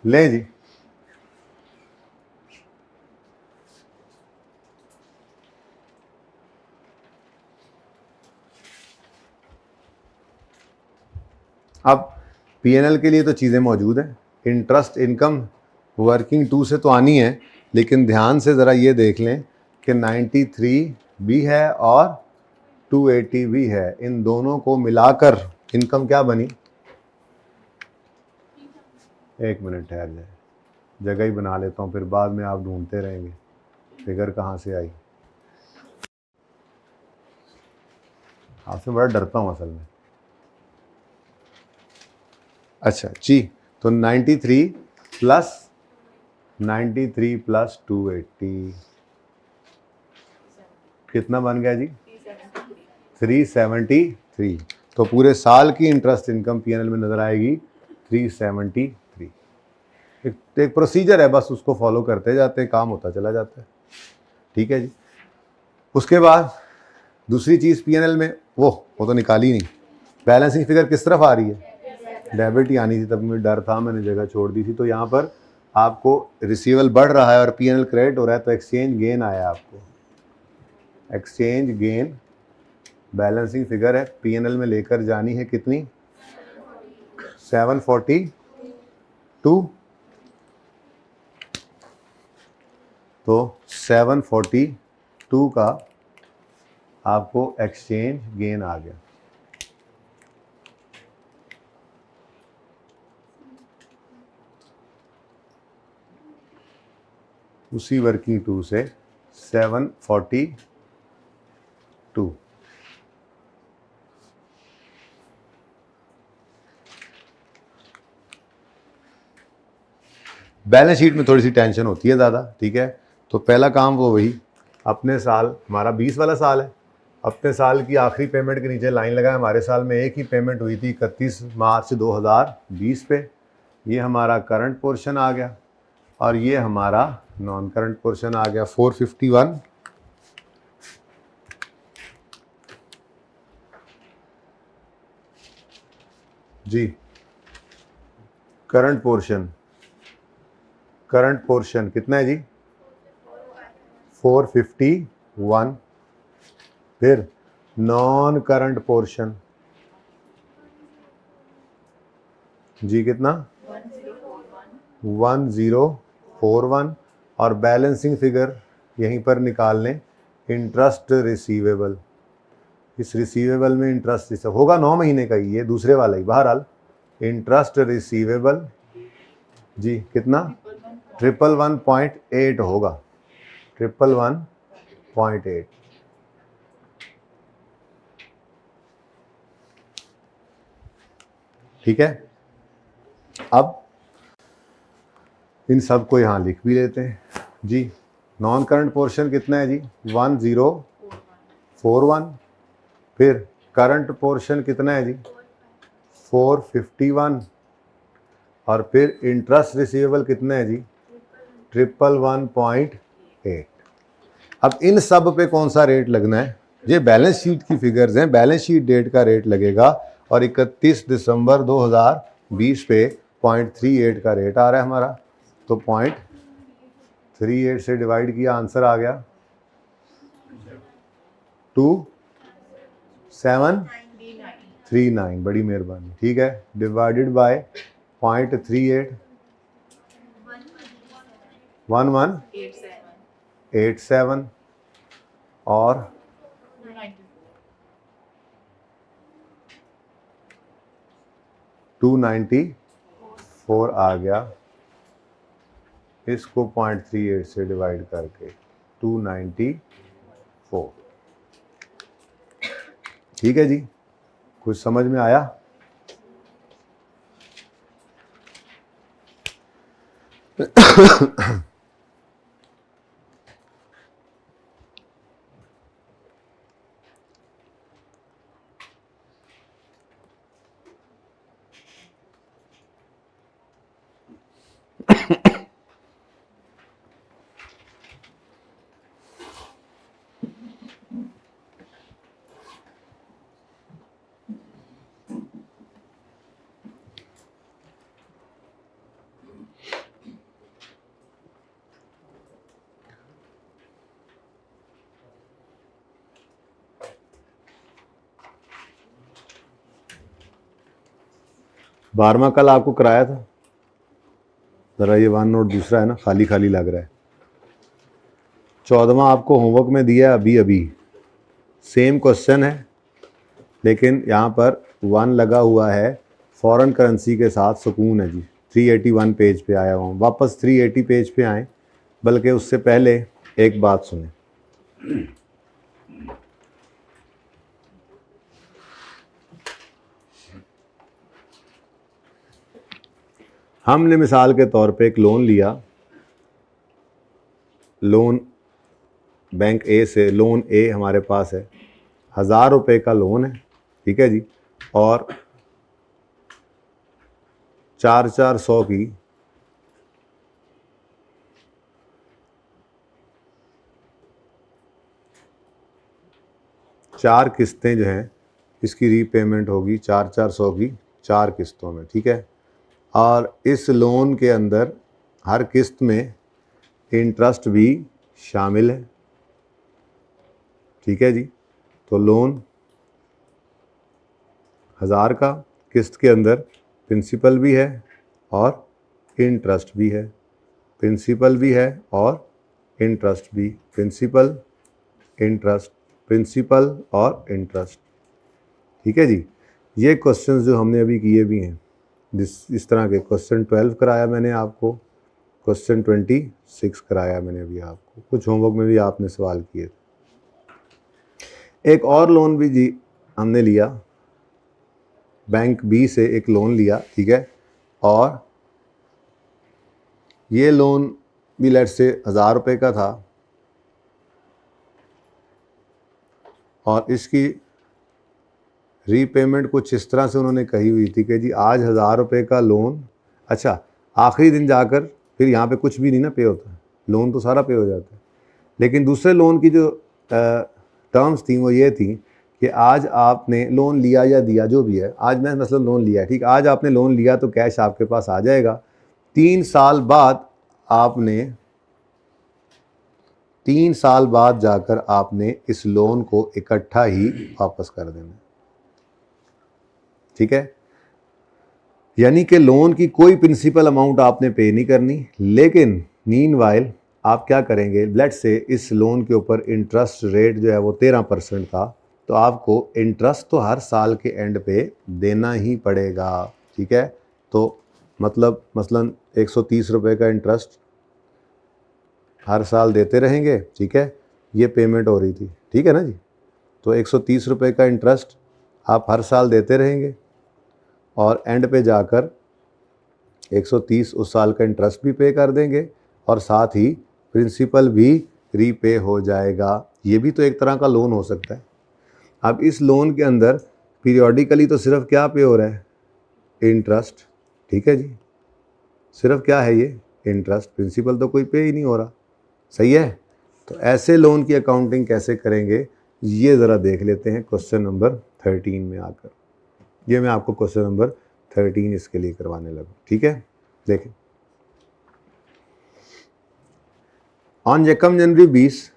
S1: ले जी, अब पीएनएल के लिए तो चीज़ें मौजूद हैं। इंटरेस्ट इनकम वर्किंग 2 से तो आनी है, लेकिन ध्यान से ज़रा ये देख लें कि 93 भी है और 280 भी है। इन दोनों को मिलाकर इनकम क्या बनी? एक मिनट ठहर जाए, जगह ही बना लेता हूँ, फिर बाद में आप ढूंढते रहेंगे फिगर कहाँ से आई। आपसे बड़ा डरता हूँ असल में। अच्छा जी, तो 93 प्लस 280 कितना बन गया जी? 373। तो पूरे साल की इंटरेस्ट इनकम पीएनएल में नजर आएगी 373। एक प्रोसीजर है, बस उसको फॉलो करते जाते हैं, काम होता चला जाता है। ठीक है जी। उसके बाद दूसरी चीज़ पीएनएल में वो तो निकाली नहीं। बैलेंसिंग फिगर किस तरफ आ रही है? डेबिट ही आनी थी, तब मुझे डर था, मैंने जगह छोड़ दी थी। तो यहाँ पर आपको रिसीवेबल बढ़ रहा है और पीएनएल क्रेडिट हो रहा है, तो एक्सचेंज गेन आया आपको। एक्सचेंज गेन बैलेंसिंग फिगर है, पीएनएल में लेकर जानी है कितनी? 742। तो 742 का आपको एक्सचेंज गेन आ गया। उसी वर्किंग 2 से 742। बैलेंस शीट में थोड़ी सी टेंशन होती है ज़्यादा। ठीक है, तो पहला काम वो वही, अपने साल, हमारा 20 वाला साल है, अपने साल की आखिरी पेमेंट के नीचे लाइन लगाए। हमारे साल में एक ही पेमेंट हुई थी 31 मार्च 2020 पे। ये हमारा करंट पोर्शन आ गया, और ये हमारा नॉन करंट पोर्शन आ गया 451 जी। करंट पोर्शन कितना है जी? 451। फिर नॉन करंट पोर्शन जी कितना? 1041। और बैलेंसिंग फिगर यहीं पर निकाल लें, इंटरेस्ट रिसीवेबल। इस रिसीवेबल में इंटरेस्ट होगा 9 महीने का ही, ये दूसरे वाला ही। बहरहाल इंटरेस्ट रिसीवेबल जी कितना? 111.8 होगा, 111.8। ठीक है, अब इन सब को यहाँ लिख भी लेते हैं जी। नॉन करंट पोर्शन कितना है जी? 1041। फिर करंट पोर्शन कितना है जी? 451। और फिर इंटरेस्ट रिसीवेबल कितना है जी? 111.8। अब इन सब पे कौन सा रेट लगना है? ये बैलेंस शीट की फिगर्स हैं, बैलेंस शीट डेट का रेट लगेगा और 31 दिसंबर 2020 पे 0.38 का रेट आ रहा है हमारा, तो 0.38 से डिवाइड किया, आंसर आ गया 2739। बड़ी मेहरबानी, ठीक है, डिवाइडेड बाय 0.38, 1187 और 294 आ गया। इसको 0.38 से डिवाइड करके 294। ठीक है जी, कुछ समझ में आया? बारहवां कल आपको कराया था, ज़रा ये वन नोट दूसरा है ना, खाली खाली लग रहा है। 14वां आपको होमवर्क में दिया अभी अभी, सेम क्वेश्चन है लेकिन यहाँ पर 1 लगा हुआ है, फॉरेन करेंसी के साथ सुकून है जी। 381 पेज पे आया हूँ, वापस 380 पेज पे आए, बल्कि उससे पहले एक बात सुने। हमने मिसाल के तौर पे एक लोन लिया, लोन बैंक ए से, लोन ए हमारे पास है, 1000 रुपये का लोन है, ठीक है जी, और 400 की चार किस्तें जो हैं इसकी रीपेमेंट होगी 400 की 4 किस्तों में, ठीक है। और इस लोन के अंदर हर किस्त में इंटरेस्ट भी शामिल है, ठीक है जी। तो लोन 1000 का, किस्त के अंदर प्रिंसिपल भी है और इंटरेस्ट भी है, प्रिंसिपल भी है और इंटरेस्ट भी, प्रिंसिपल इंटरेस्ट, प्रिंसिपल और इंटरेस्ट, ठीक है जी। ये क्वेश्चंस जो हमने अभी किए भी हैं, इस तरह के क्वेश्चन 12 कराया मैंने आपको, क्वेश्चन 26 कराया मैंने अभी आपको, कुछ होमवर्क में भी आपने सवाल किए थे। एक और लोन भी जी हमने लिया, बैंक बी से एक लोन लिया, ठीक है, और ये लोन भी लेट से 1000 रुपये का था और इसकी रीपेमेंट कुछ इस तरह से उन्होंने कही हुई थी कि जी आज 1000 रुपये का लोन, अच्छा आखिरी दिन जाकर फिर यहाँ पे कुछ भी नहीं ना पे होता, लोन तो सारा पे हो जाता है, लेकिन दूसरे लोन की जो टर्म्स थी वो ये थी कि आज आपने लोन लिया या दिया जो भी है, आज मैं मतलब लोन लिया, ठीक, आज आपने लोन लिया तो कैश आपके पास आ जाएगा, 3 साल बाद आपने 3 साल बाद जाकर आपने इस लोन को इकट्ठा ही वापस कर देना, ठीक है। यानी कि लोन की कोई प्रिंसिपल अमाउंट आपने पे नहीं करनी, लेकिन मीनवाइल आप क्या करेंगे, लेट्स से इस लोन के ऊपर इंटरेस्ट रेट जो है वो 13% था, तो आपको इंटरेस्ट तो हर साल के एंड पे देना ही पड़ेगा, ठीक है। तो मतलब मसलन 130 रुपये का इंटरेस्ट हर साल देते रहेंगे, ठीक है, ये पेमेंट हो रही थी, ठीक है ना जी। तो 130 रुपये का इंटरेस्ट आप हर साल देते रहेंगे, और एंड पे जाकर 130 उस साल का इंटरेस्ट भी पे कर देंगे और साथ ही प्रिंसिपल भी रीपे हो जाएगा। ये भी तो एक तरह का लोन हो सकता है। अब इस लोन के अंदर पीरियोडिकली तो सिर्फ क्या पे हो रहा है, इंटरेस्ट। ठीक है जी, सिर्फ क्या है ये, इंटरेस्ट, प्रिंसिपल तो कोई पे ही नहीं हो रहा। सही है। तो ऐसे लोन की अकाउंटिंग कैसे करेंगे ये ज़रा देख लेते हैं क्वेश्चन नंबर 13 में आकर। ये मैं आपको क्वेश्चन नंबर 13 इसके लिए करवाने लगा। ठीक है, देखें। ऑन यकम जनवरी 20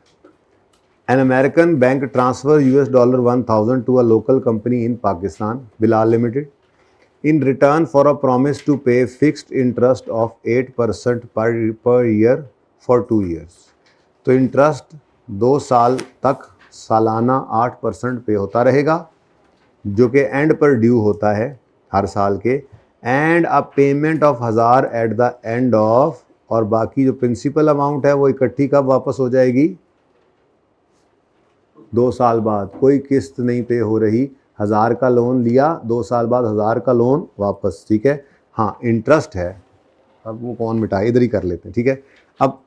S1: an American bank transfer $1,000 to a local company in Pakistan, Bilal Limited, in return for a promise to pay fixed interest of 8% per year for 2 years. तो इंटरेस्ट 2 साल तक सालाना 8% पे होता रहेगा, जो कि एंड पर ड्यू होता है हर साल के, and a payment of 1000 at the end of, और बाकी जो प्रिंसिपल अमाउंट है वो इकट्ठी कब वापस हो जाएगी, 2 साल बाद। कोई किस्त नहीं पे हो रही, 1000 का लोन लिया, 2 साल बाद 1000 का लोन वापस। ठीक है, हाँ इंटरेस्ट है, अब वो कौन मिटाए, इधर ही कर लेते हैं। ठीक है, अब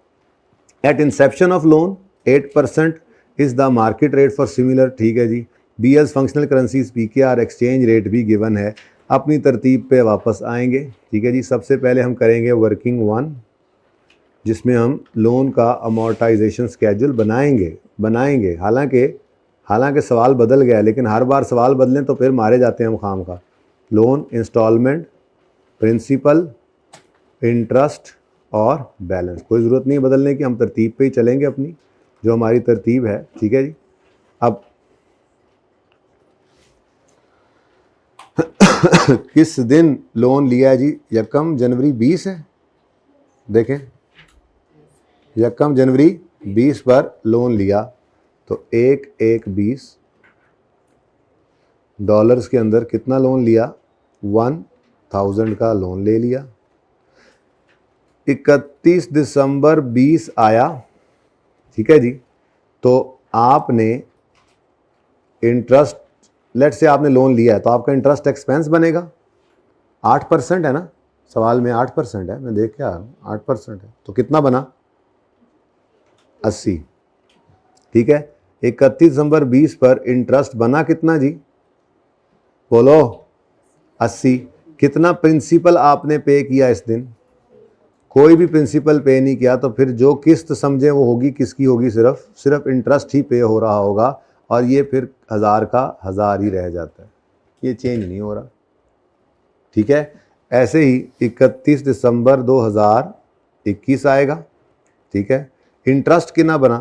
S1: at inception of loan 8% is the market rate for similar. ठीक है जी, BL's functional currencies PKR exchange rate भी गिवन है। अपनी तरतीब पे वापस आएंगे। ठीक है जी, सबसे पहले हम करेंगे वर्किंग 1, जिसमें हम लोन का अमोर्टाइजेशन स्केड्यूल बनाएंगे। हालांकि सवाल बदल गया, लेकिन हर बार सवाल बदलें तो फिर मारे जाते हैं हम खाम का। लोन, इंस्टॉलमेंट, प्रिंसिपल, इंटरेस्ट और बैलेंस, कोई ज़रूरत नहीं बदलने की, हम तरतीब पे ही चलेंगे अपनी, जो हमारी तरतीब है। ठीक है जी, अब किस दिन लोन लिया है जी, यकम जनवरी 20 है। देखें, यकम जनवरी 20 पर लोन लिया, तो 1/1/20 डॉलर्स के अंदर कितना लोन लिया, 1000 का लोन ले लिया। 31 दिसंबर 20 आया। ठीक है जी, तो आपने इंटरेस्ट, लेट से आपने लोन लिया है, तो आपका इंटरेस्ट एक्सपेंस बनेगा, 8% है ना, सवाल में 8% है, मैं देख के आया हूँ 8% है, तो कितना बना, 80। ठीक है, 31 दिसंबर 20 पर इंटरेस्ट बना कितना जी, बोलो, 80। कितना प्रिंसिपल आपने पे किया इस दिन, कोई भी प्रिंसिपल पे नहीं किया, तो फिर जो किस्त समझे वो होगी, किसकी होगी, सिर्फ इंटरेस्ट ही पे हो रहा होगा, और ये फिर 1000 का 1000 ही रह जाता है, ये चेंज नहीं हो रहा। ठीक है, ऐसे ही 31 दिसंबर 2021 आएगा। ठीक है, इंटरेस्ट कितना बना,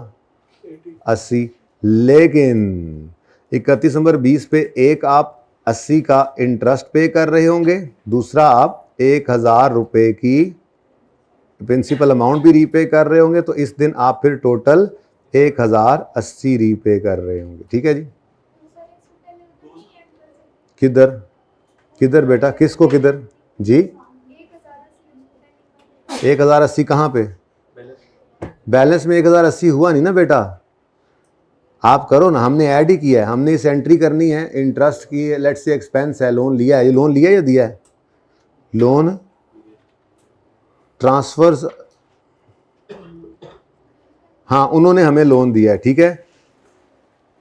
S1: 80, लेकिन 31 दिसंबर 20 पे एक आप 80 का इंटरेस्ट पे कर रहे होंगे, दूसरा आप 1000 रुपये की प्रिंसिपल अमाउंट भी रीपे कर रहे होंगे, तो इस दिन आप फिर टोटल 1080 रीपे कर रहे होंगे। ठीक है जी, किधर बेटा, किसको किधर जी, 1080 कहाँ पे, बैलेंस में 1080 हुआ नहीं ना बेटा, आप करो ना, हमने ऐड ही किया है, हमने इस एंट्री करनी है, इंटरेस्ट की, लेट्स से एक्सपेंस है, लोन लिया है, ये लोन लिया या दिया है, लोन ट्रांसफर्स, हाँ उन्होंने हमें लोन दिया है। ठीक है,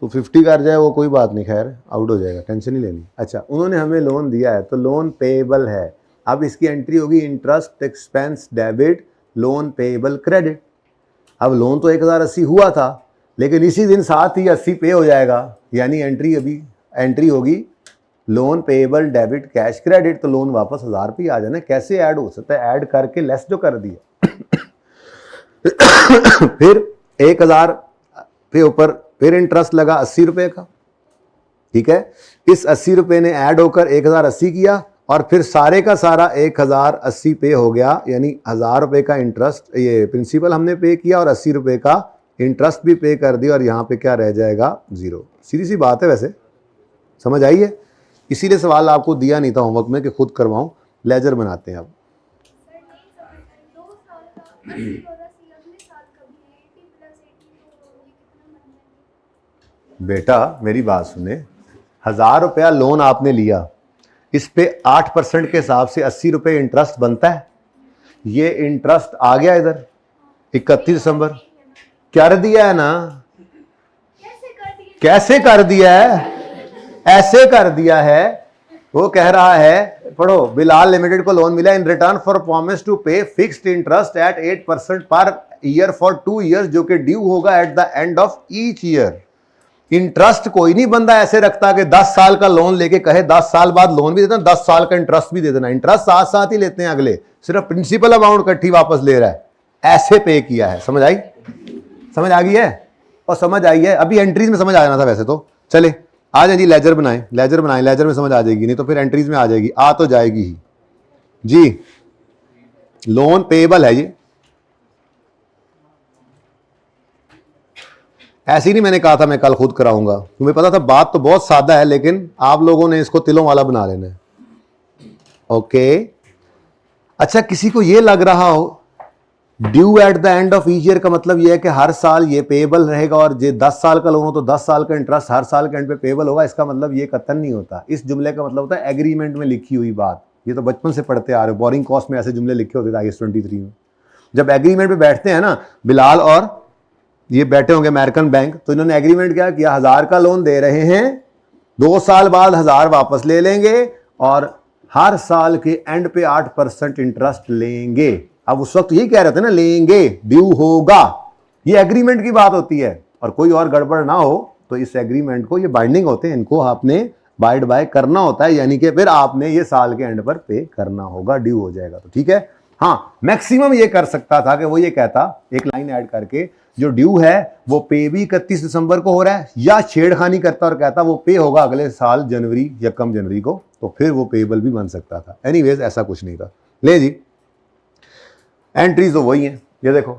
S1: तो 50 कर जाए वो कोई बात नहीं, खैर आउट हो जाएगा, टेंशन नहीं लेनी। अच्छा, उन्होंने हमें लोन दिया है, तो लोन पेएबल है। अब इसकी एंट्री होगी interest expense debit loan payable credit. अब लोन तो 1080 हुआ था, लेकिन इसी दिन साथ ही 80 पे हो जाएगा, यानी एंट्री होगी loan payable debit cash credit, तो लोन वापस 1000 पे आ जाना। कैसे ऐड हो सकता है, ऐड करके लेस जो कर दिया फिर 1000 पे ऊपर फिर इंटरेस्ट लगा 80 रुपए का। ठीक है, इस 80 रुपए ने ऐड होकर 1080 किया, और फिर सारे का सारा 1080 पे हो गया, यानी 1000 रुपए का इंटरेस्ट, ये प्रिंसिपल हमने पे किया, और 80 रुपए का इंटरेस्ट भी पे कर दिया, और यहाँ पे क्या रह जाएगा, 0। सीधी सी बात है, वैसे समझ आई है, इसीलिए सवाल आपको दिया नहीं था होमवर्क में कि खुद करवाऊं, लेजर बनाते हैं अब। बेटा मेरी बात सुने, 1000 रुपया लोन आपने लिया, इस पे 8% के हिसाब से 80 रुपए इंटरेस्ट बनता है। ये इंटरेस्ट आ गया इधर 31 दिसंबर, कर दिया है ना? कैसे कर दिया है? ऐसे कर दिया है। वो कह रहा है, पढ़ो, बिलाल लिमिटेड को लोन मिला in return for promise to pay fixed interest at 8% per year for 2 years, जो कि ड्यू होगा at the end of each year. Interest कोई नहीं बंदा ऐसे रखता कि 10 साल का लोन लेके कहे 10 साल बाद लोन भी देना, 10 साल का इंटरेस्ट भी दे देना। इंटरेस्ट साथ साथ ही लेते हैं अगले, सिर्फ प्रिंसिपल अमाउंट इकट्ठी वापस ले रहा है। ऐसे पे किया है। समझ आई? समझ आ गई है? और समझ आई है? अभी एंट्रीज में समझ आ जाना था वैसे तो। चले आ जाए जी, लेजर बनाएं, लेजर बनाएं, लेजर में समझ आ जाएगी, नहीं तो फिर एंट्रीज में आ जाएगी, आ तो जाएगी ही जी। लोन पेएबल है ये, ऐसे ही नहीं मैंने कहा था मैं कल खुद कराऊंगा, तुम्हें पता था बात तो बहुत सादा है, लेकिन आप लोगों ने इसको तिलों वाला बना लेना है। ओके, अच्छा, किसी को ये लग रहा हो due at the end of each year का मतलब ये है कि हर साल ये पेएबल रहेगा, और ये 10 साल का लोन हो तो 10 साल का इंटरेस्ट हर साल के एंड पे पेएबल होगा। इसका मतलब ये कतन नहीं होता। इस जुमले का मतलब होता है एग्रीमेंट में लिखी हुई बात। ये तो बचपन से पढ़ते आ रहे हो, बोरिंग कॉस्ट में ऐसे जुमले लिखे होते थे IAS 23 में। जब एग्रीमेंट पे बैठते हैं ना, बिलाल और ये बैठे होंगे अमेरिकन बैंक, तो इन्होंने एग्रीमेंट क्या किया, 1000 का लोन दे रहे हैं, 2 साल बाद 1000 वापस ले लेंगे, और हर साल के एंड पे 8% इंटरेस्ट लेंगे। अब उस वक्त यही कह रहे थे ना, लेंगे, ड्यू होगा। ये एग्रीमेंट की बात होती है, और कोई और गड़बड़ ना हो तो इस एग्रीमेंट को, ये बाइंडिंग होते हैं, इनको आपने बाइड बाय करना होता है, यानी कि फिर आपने ये साल के एंड पर पे करना होगा, ड्यू हो जाएगा तो ठीक है। हाँ, मैक्सिमम ये कर सकता था कि वो ये कहता, एक लाइन ऐड करके, जो ड्यू है वो पे भी 31 दिसंबर को हो रहा है, या छेड़खानी करता और कहता वो पे होगा अगले साल जनवरी या कम जनवरी को, तो फिर वो पेएबल भी बन सकता था। एनीवेज ऐसा कुछ नहीं था। ले जी, एंट्रीज तो वही हैं, ये देखो,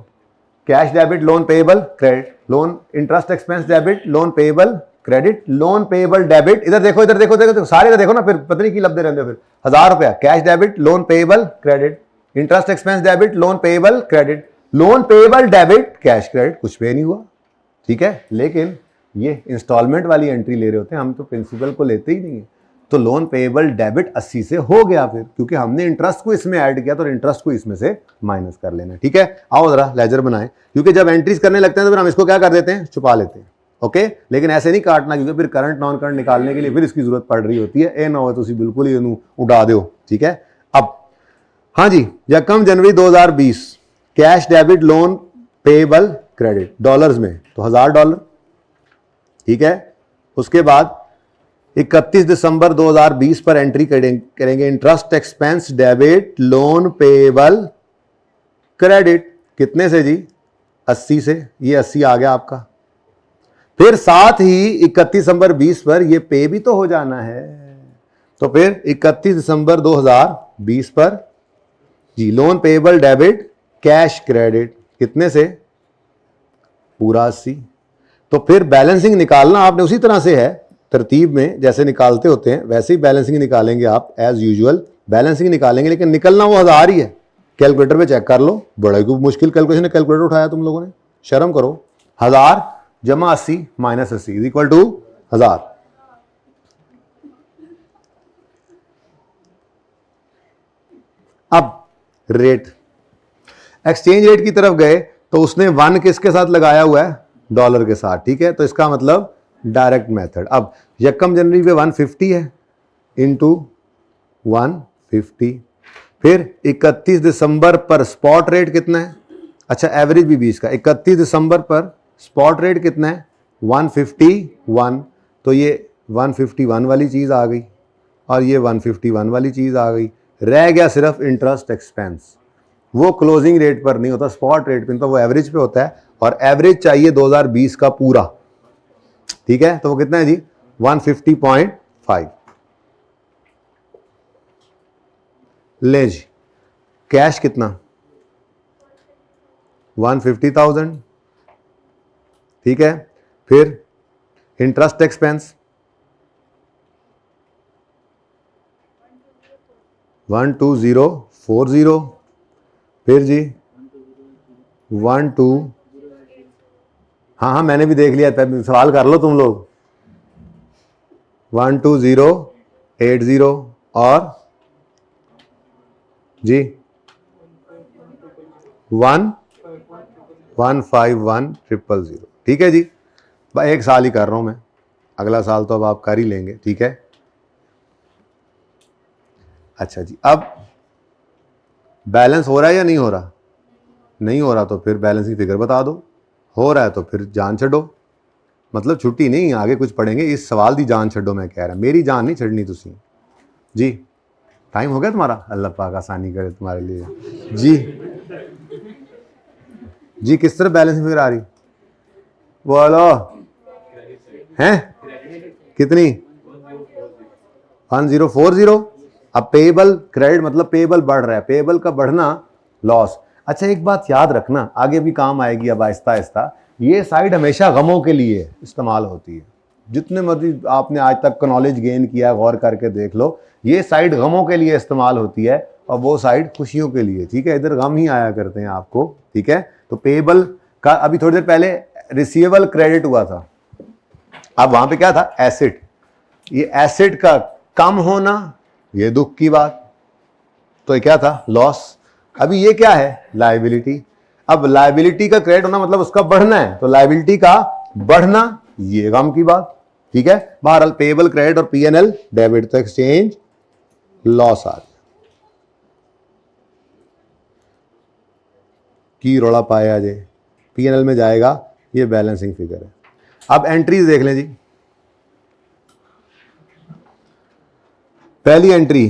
S1: cash debit loan payable credit, loan interest expense debit loan payable credit, loan payable debit, इधर देखो, इधर देखो, देखो, देखो सारे इधर देखो ना, फिर पता नहीं की लबदे रहते हो। फिर 1000 रुपया cash debit loan payable credit, interest expense debit loan payable credit, loan payable debit cash credit, कुछ पे नहीं हुआ, ठीक है। लेकिन ये इंस्टॉलमेंट वाली एंट्री ले रहे होते हैं हम, तो प्रिंसिपल को लेते ही नहीं है। तो लोन पेएबल डेबिट 80 से हो गया फिर, क्योंकि हमने इंटरेस्ट को इसमें ऐड किया, तो इंटरेस्ट को इसमें से माइनस कर लेना, ठीक है। आओ जरा लेजर बनाएं, क्योंकि जब एंट्रीज करने लगते हैं तो फिर हम इसको क्या कर देते हैं, छुपा लेते हैं। ओके, लेकिन ऐसे नहीं काटना, क्योंकि फिर करंट नॉन करंट निकालने के लिए फिर इसकी जरूरत पड़ रही होती है। ए ना हो तो बिल्कुल ही उड़ा दो, ठीक है। अब हाँ जी, यकम जनवरी 2020 cash debit loan payable credit dollars में, तो $1000, ठीक है। उसके बाद 31 दिसंबर 2020 पर एंट्री करेंगे interest expense debit loan payable credit, कितने से जी, 80 से, ये 80 आ गया आपका। फिर साथ ही 31 दिसंबर 20 पर ये पे भी तो हो जाना है, तो फिर 31 दिसंबर 2020 पर जी loan payable debit cash credit, कितने से, पूरा 80। तो फिर बैलेंसिंग निकालना आपने उसी तरह से है, तरतीब में जैसे निकालते होते हैं वैसे ही बैलेंसिंग निकालेंगे आप, एज यूजुअल बैलेंसिंग निकालेंगे, लेकिन निकलना वो 1000 ही है। कैलकुलेटर पे चेक कर लो, बड़ा ही मुश्किल कैलकुलेशन है, कैलकुलेटर उठाया तुम लोगों ने, शर्म करो। 1000 जमा 80 माइनस 80 इज इक्वल टू 1000। अब रेट, एक्सचेंज रेट की तरफ गए तो उसने 1 किसके साथ लगाया हुआ है, डॉलर के साथ, ठीक है। तो इसका मतलब डायरेक्ट मेथड। अब यकम जनवरी पे 150 है इंटू 150, फिर 31 दिसंबर पर स्पॉट रेट कितना है, अच्छा एवरेज भी 20 का, 31 दिसंबर पर स्पॉट रेट कितना है 151, तो ये 151 वाली चीज़ आ गई और ये 151 वाली चीज़ आ गई। रह गया सिर्फ इंटरेस्ट एक्सपेंस, वो क्लोजिंग रेट पर नहीं होता, स्पॉट रेट पे, तो वो एवरेज पे होता है, और एवरेज चाहिए 2020 का पूरा, ठीक है। तो वो कितना है जी, 150.5। ले जी, कैश कितना, 150,000, ठीक है। फिर इंटरेस्ट एक्सपेंस 12040, फिर जी 12, हाँ मैंने भी देख लिया, सवाल कर लो तुम लोग, 12080, और जी 1,151,000। ठीक है जी, भाई 1 साल ही कर रहा हूं मैं, अगला साल तो अब आप कर ही लेंगे। ठीक है, अच्छा जी, अब बैलेंस हो रहा है या नहीं हो रहा? नहीं हो रहा तो फिर बैलेंस की फिगर बता दो, हो रहा है तो फिर जान छड्डो, मतलब छुट्टी नहीं, आगे कुछ पढ़ेंगे। इस सवाल दी जान छड्डो मैं कह रहा, मेरी जान नहीं छड़नी तुसी जी। टाइम हो गया तुम्हारा, अल्लाह पाक आसानी करे तुम्हारे लिए जी। जी किस तरह बैलेंस फिगर आ रही बोलो हैं? कितनी? 1040। अब पेएबल क्रेडिट मतलब पेएबल बढ़ रहा है, पेएबल का बढ़ना लॉस। अच्छा एक बात याद रखना, आगे भी काम आएगी अब आहिस्ता आहिस्ता, ये साइड हमेशा गमों के लिए इस्तेमाल होती है। जितने मर्जी आपने आज तक का नॉलेज गेन किया, गौर करके देख लो, ये साइड गमों के लिए इस्तेमाल होती है और वो साइड खुशियों के लिए। ठीक है, इधर गम ही आया करते हैं आपको। ठीक है, तो पेएबल का अभी थोड़ी देर पहले रिसीवेबल क्रेडिट हुआ था, अब वहां पे क्या था? एसेट। ये एसेट का कम होना ये दुख की बात, तो ये क्या था? लॉस। अभी ये क्या है? लायबिलिटी। अब लायबिलिटी का क्रेडिट होना मतलब उसका बढ़ना है, तो लायबिलिटी का बढ़ना ये गम की बात। ठीक है, बहरहाल पेएबल क्रेडिट और पीएनएल डेबिट, तो एक्सचेंज लॉस आ गया। की रोड़ा पाया जे पीएनएल में जाएगा, ये बैलेंसिंग फिगर है। अब एंट्रीज देख लें जी। पहली entry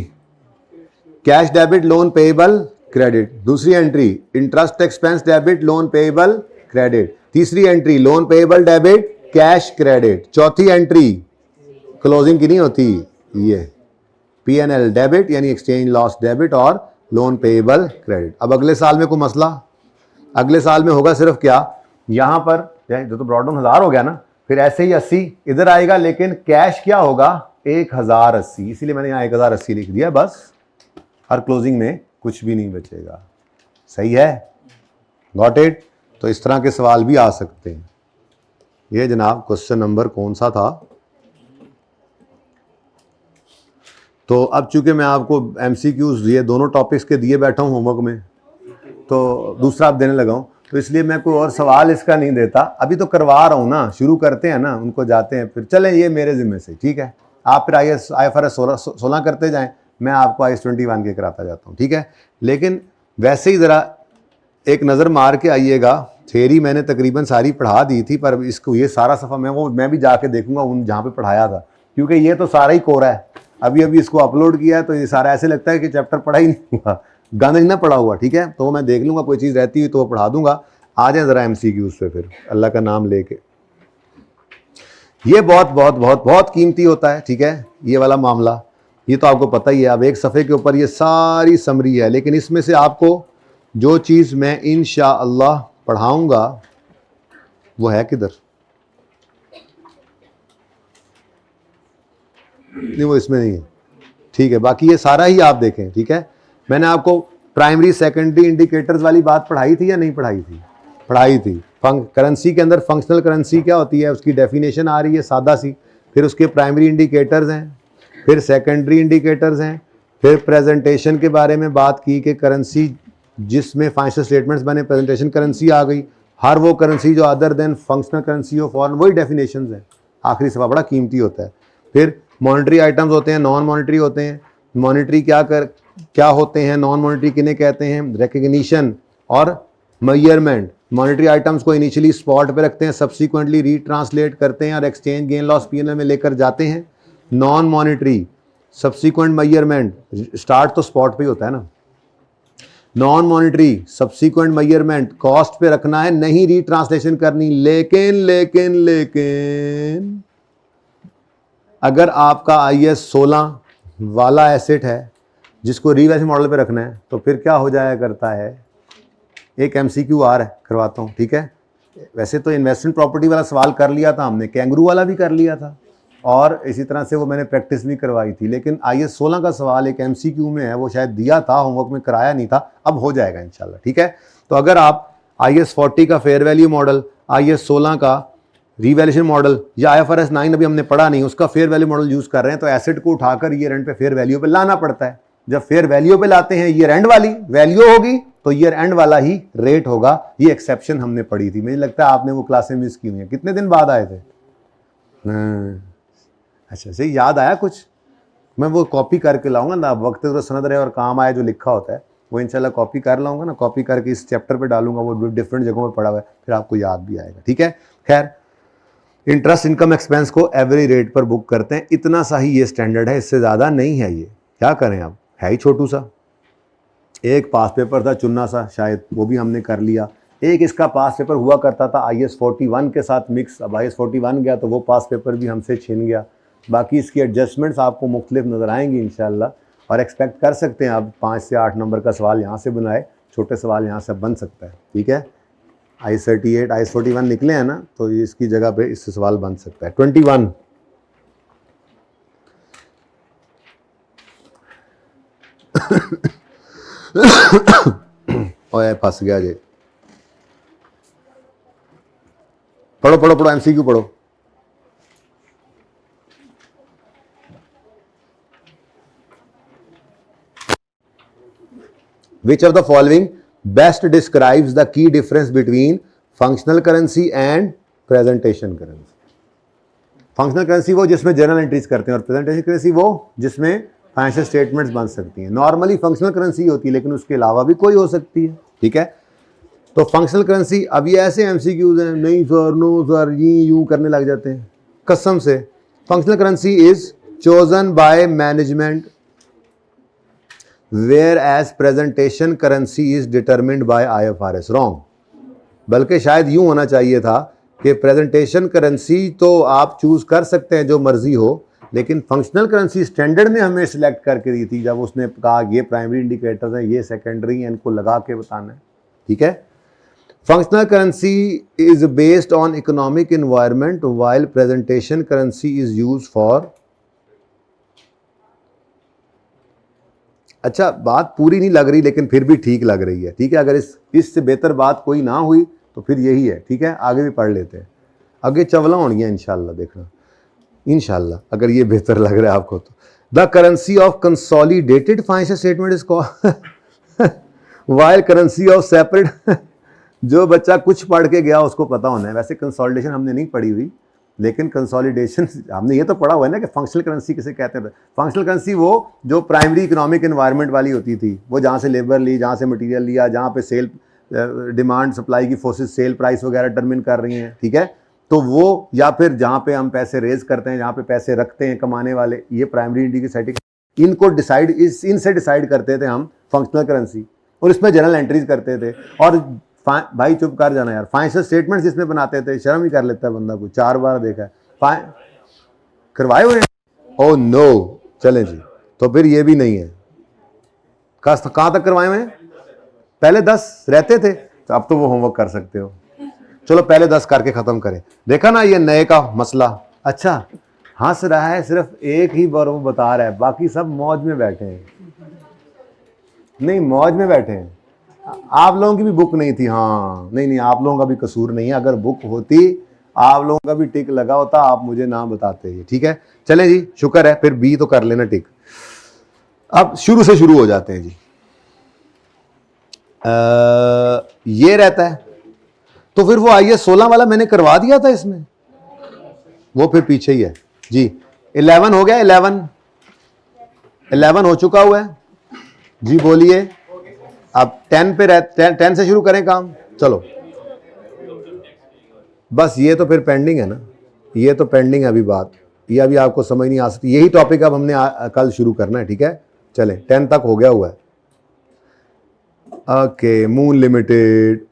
S1: cash debit loan payable credit, दूसरी entry interest expense debit loan payable credit, तीसरी entry loan payable debit cash credit, चौथी एंट्री क्लोजिंग की नहीं होती, ये पीएनएल डेबिट यानी एक्सचेंज लॉस डेबिट और लोन पेएबल क्रेडिट। अब अगले साल में कोई मसला? अगले साल में होगा सिर्फ क्या, यहां पर जो तो ब्रॉडडाउन 1000 हो गया ना, फिर ऐसे ही 80 इधर आएगा, लेकिन कैश क्या होगा? 1080, इसीलिए मैंने यहां 1080 लिख दिया बस, हर क्लोजिंग में कुछ भी नहीं बचेगा। सही है, गॉट इट? तो इस तरह के सवाल भी आ सकते हैं। ये जनाब क्वेश्चन नंबर कौन सा था? तो अब चूंकि मैं आपको एमसीक्यूज दिए, दोनों टॉपिक्स के दिए बैठा हूं होमवर्क में, तो दूसरा आप देने लगा हूं, तो इसलिए मैं कोई और सवाल इसका नहीं देता, अभी तो करवा रहा हूं ना, शुरू करते हैं ना, उनको जाते हैं फिर चलें, ये मेरे जिम्मे से। ठीक है, आप फिर IFRS 16 करते जाएं, मैं आपको IAS 21 के कराता जाता हूं। ठीक है, लेकिन वैसे ही ज़रा एक नज़र मार के आइएगा। थ्योरी मैंने तकरीबन सारी पढ़ा दी थी, पर इसको ये सारा सफ़ा मैं भी जाके देखूंगा उन जहाँ पे पढ़ाया था, क्योंकि ये तो सारा ही कोरा है। अभी इसको अपलोड किया है, तो ये सारा ऐसे लगता है कि चैप्टर पढ़ा ही नहीं हुआ, गंद नहीं ना पढ़ा हुआ। ठीक है, तो मैं देख लूँगा, कोई चीज़ रहती हुई तो पढ़ा दूंगा। आ जाए ज़रा MCQs पे फिर अल्लाह का नाम लेके। ये बहुत बहुत बहुत बहुत कीमती होता है। ठीक है, ये वाला मामला, ये तो आपको पता ही है। अब एक सफ़े के ऊपर ये सारी समरी है, लेकिन इसमें से आपको जो चीज़ मैं इंशाअल्लाह पढ़ाऊंगा वो है किधर? नहीं, वो इसमें नहीं है। ठीक है, बाकी ये सारा ही आप देखें। ठीक है, मैंने आपको प्राइमरी सेकेंडरी इंडिकेटर्स वाली बात पढ़ाई थी या नहीं पढ़ाई थी? पढ़ाई थी। करेंसी के अंदर फंक्शनल करेंसी क्या होती है, उसकी डेफिनेशन आ रही है सादा सी, फिर उसके प्राइमरी इंडिकेटर्स हैं, फिर सेकेंडरी इंडिकेटर्स हैं, फिर प्रेजेंटेशन के बारे में बात की कि करेंसी जिसमें फाइनेंशियल स्टेटमेंट्स बने, प्रेजेंटेशन करेंसी आ गई। हर वो करेंसी जो other than functional currency of foreign, वही डेफिनेशंस हैं। आखिरी सफा बड़ा कीमती होता है। फिर मॉनेटरी आइटम्स होते हैं, नॉन मॉनेटरी होते हैं। मॉनेटरी क्या होते हैं, नॉन मॉनेटरी किन्हें कहते हैं, रिकग्निशन और मेजरमेंट। मॉनेटरी आइटम्स को इनिशियली स्पॉट पे रखते हैं, सब्सिक्वेंटली रीट्रांसलेट करते हैं और एक्सचेंज गेन लॉस पीएनएल में लेकर जाते हैं। Non monetary subsequent measurement, start तो स्पॉट पे ही होता है ना। Non monetary subsequent measurement cost पे रखना है, नहीं रीट्रांसलेशन करनी। लेकिन लेकिन लेकिन अगर आपका IAS 16 वाला एसेट है जिसको रीवैल्यूएशन मॉडल पे रखना है, तो फिर क्या हो जाया करता है, एक MCQ आ रहा है, करवाता हूँ। ठीक है, वैसे तो इन्वेस्टमेंट प्रॉपर्टी वाला सवाल कर लिया था हमने, कैंगरू वाला भी कर लिया था, और इसी तरह से वो मैंने प्रैक्टिस भी करवाई थी। लेकिन IAS 16 का सवाल एक MCQ में है, वो शायद दिया था, होमवर्क में कराया नहीं था, अब हो जाएगा इंशाल्लाह। ठीक है, तो अगर आप IAS 40 का फेयर वैल्यू मॉडल, IAS 16 का रीवैल्यूएशन मॉडल या IFRS 9 अभी हमने पढ़ा नहीं, उसका फेयर वैल्यू मॉडल यूज कर रहे हैं, तो एसेट को उठाकर ईयर एंड पे फेयर वैल्यू पे लाना पड़ता है। जब फेयर वैल्यू पे लाते हैं, ईयर एंड वाली वैल्यू होगी तो ईयर एंड वाला ही रेट होगा। ये एक्सेप्शन हमने पढ़ी थी, मुझे लगता है आपने वो क्लासें मिस की हुई हैं। कितने दिन बाद आए थे? अच्छा, सही याद आया कुछ? मैं वो कॉपी करके लाऊंगा ना, वक्त तो सनद रहे और काम आए जो लिखा होता है वो इंशाल्लाह कॉपी कर लाऊंगा ना, कॉपी करके इस चैप्टर पे डालूंगा, वो डिफरेंट जगहों पे पढ़ा हुआ है, फिर आपको याद भी आएगा। ठीक है, खैर इंटरेस्ट इनकम एक्सपेंस को एवरी रेट पर बुक करते हैं, इतना सा ही ये स्टैंडर्ड है, इससे ज़्यादा नहीं है। ये क्या करें, अब है ही छोटू सा। एक पास पेपर था चुन्ना सा, शायद वो भी हमने कर लिया। एक इसका पास पेपर हुआ करता था IS 41 के साथ मिक्स, अब IS 41 गया तो वो पास पेपर भी हमसे छिन गया। बाकी इसकी एडजस्टमेंट्स आपको मुख्तलिफ नज़र आएंगी इंशाल्लाह, और एक्सपेक्ट कर सकते हैं आप 5 से 8 नंबर का सवाल यहाँ से बनाए, छोटे सवाल यहाँ से बन सकता है। ठीक है, IS 38 IS 41 निकले हैं ना, तो इसकी जगह पे इससे सवाल बन सकता है। 21 ओए फंस गया जी। पढ़ो पढ़ो पढ़ो, MCQ पढ़ो। Which of the following best describes the key difference between functional currency and presentation currency? Functional currency वो जिसमें जर्नल एंट्रीज करते हैं, और प्रेजेंटेशन करेंसी वो जिसमें फाइनेंशियल स्टेटमेंट्स बन सकती हैं। नॉर्मली फंक्शनल करेंसी होती है, लेकिन उसके अलावा भी कोई हो सकती है। ठीक है, तो फंक्शनल करेंसी, अब ये ऐसे MCQs हैं, नहीं सर, नो सर, ये यूं करने लग जाते हैं कसम से। Functional currency is chosen by management whereas presentation currency is determined by IFRS। Wrong, बल्कि शायद यूं होना चाहिए था कि प्रेजेंटेशन करेंसी तो आप चूज कर सकते हैं जो मर्जी हो, लेकिन फंक्शनल करेंसी स्टैंडर्ड ने हमें सिलेक्ट करके दी थी, जब उसने कहा ये प्राइमरी इंडिकेटर्स हैं, ये सेकेंडरी हैं, इनको लगा के बताना है। ठीक है, functional currency is based on economic environment while presentation currency is use for. अच्छा, बात पूरी नहीं लग रही, लेकिन फिर भी ठीक लग रही है। ठीक है, अगर इससे बेहतर बात कोई ना हुई तो फिर यही है। ठीक है, आगे भी पढ़ लेते हैं, आगे चवला होनी है इंशाल्लाह, देखना इंशाल्लाह, अगर ये बेहतर लग रहा है आपको तो। The currency of consolidated financial statement is called while currency of separate. जो बच्चा कुछ पढ़ के गया उसको पता होना है। वैसे कंसोलिडेशन हमने नहीं पढ़ी हुई, लेकिन कंसोलिडेशन हमने ये तो पढ़ा हुआ है ना कि फंक्शनल करेंसी किसे कहते हैं। फंक्शनल करेंसी वो जो प्राइमरी इकोनॉमिक एनवायरनमेंट वाली होती थी, वो जहाँ से लेबर ली, जहाँ से मटेरियल लिया, जहाँ पे सेल डिमांड सप्लाई की फोर्सेस सेल प्राइस वगैरह डिटरमिन कर रही हैं। ठीक है, तो वो, या फिर जहाँ पे हम पैसे रेज करते हैं, जहाँ पे पैसे रखते हैं कमाने वाले, ये प्राइमरी इंडिकेटर, इनको डिसाइड, इनसे डिसाइड करते थे हम फंक्शनल करेंसी, और इसमें जनरल एंट्रीज करते थे। और भाई चुप कर जाना यार, फाइनेंशियल स्टेटमेंट्स जिसमें बनाते थे, शर्म ही कर लेता है बंदा को, 4 बार देखा है करवाए हुए। ओ नो, चलें जी, तो फिर ये भी नहीं है। कहाँ तक करवाए हुए हैं? पहले 10 रहते थे, तो अब तो वो होमवर्क कर सकते हो। चलो पहले 10 करके खत्म करें। देखा ना ये नए का मसला। अच्छा, हंस रहा है, सिर्फ एक ही बार वो बता रहा है, बाकी सब मौज में बैठे हैं। नहीं, मौज में बैठे हैं। आप लोगों की भी बुक नहीं थी। हाँ, नहीं, आप लोगों का भी कसूर नहीं है। अगर बुक होती, आप लोगों का भी टिक लगा होता, आप मुझे ना बताते। ये ठीक है, चलें जी, शुक्र है, फिर बी तो कर लेना टिक। अब शुरू से शुरू हो जाते हैं जी। ये रहता है, तो फिर वो IS 16 वाला मैंने करवा दिया था इसमें, वो फिर पीछे ही है जी। 11 हो गया, 11 हो चुका हुआ है जी, बोलिए। अब 10 पे 10 से शुरू करें काम। चलो, बस ये तो फिर पेंडिंग है ना, ये तो पेंडिंग है अभी बात, ये अभी आपको समझ नहीं आ सकती। यही टॉपिक अब हमने कल शुरू करना है। ठीक है, चलें, 10 तक हो गया हुआ है। ओके, मून लिमिटेड,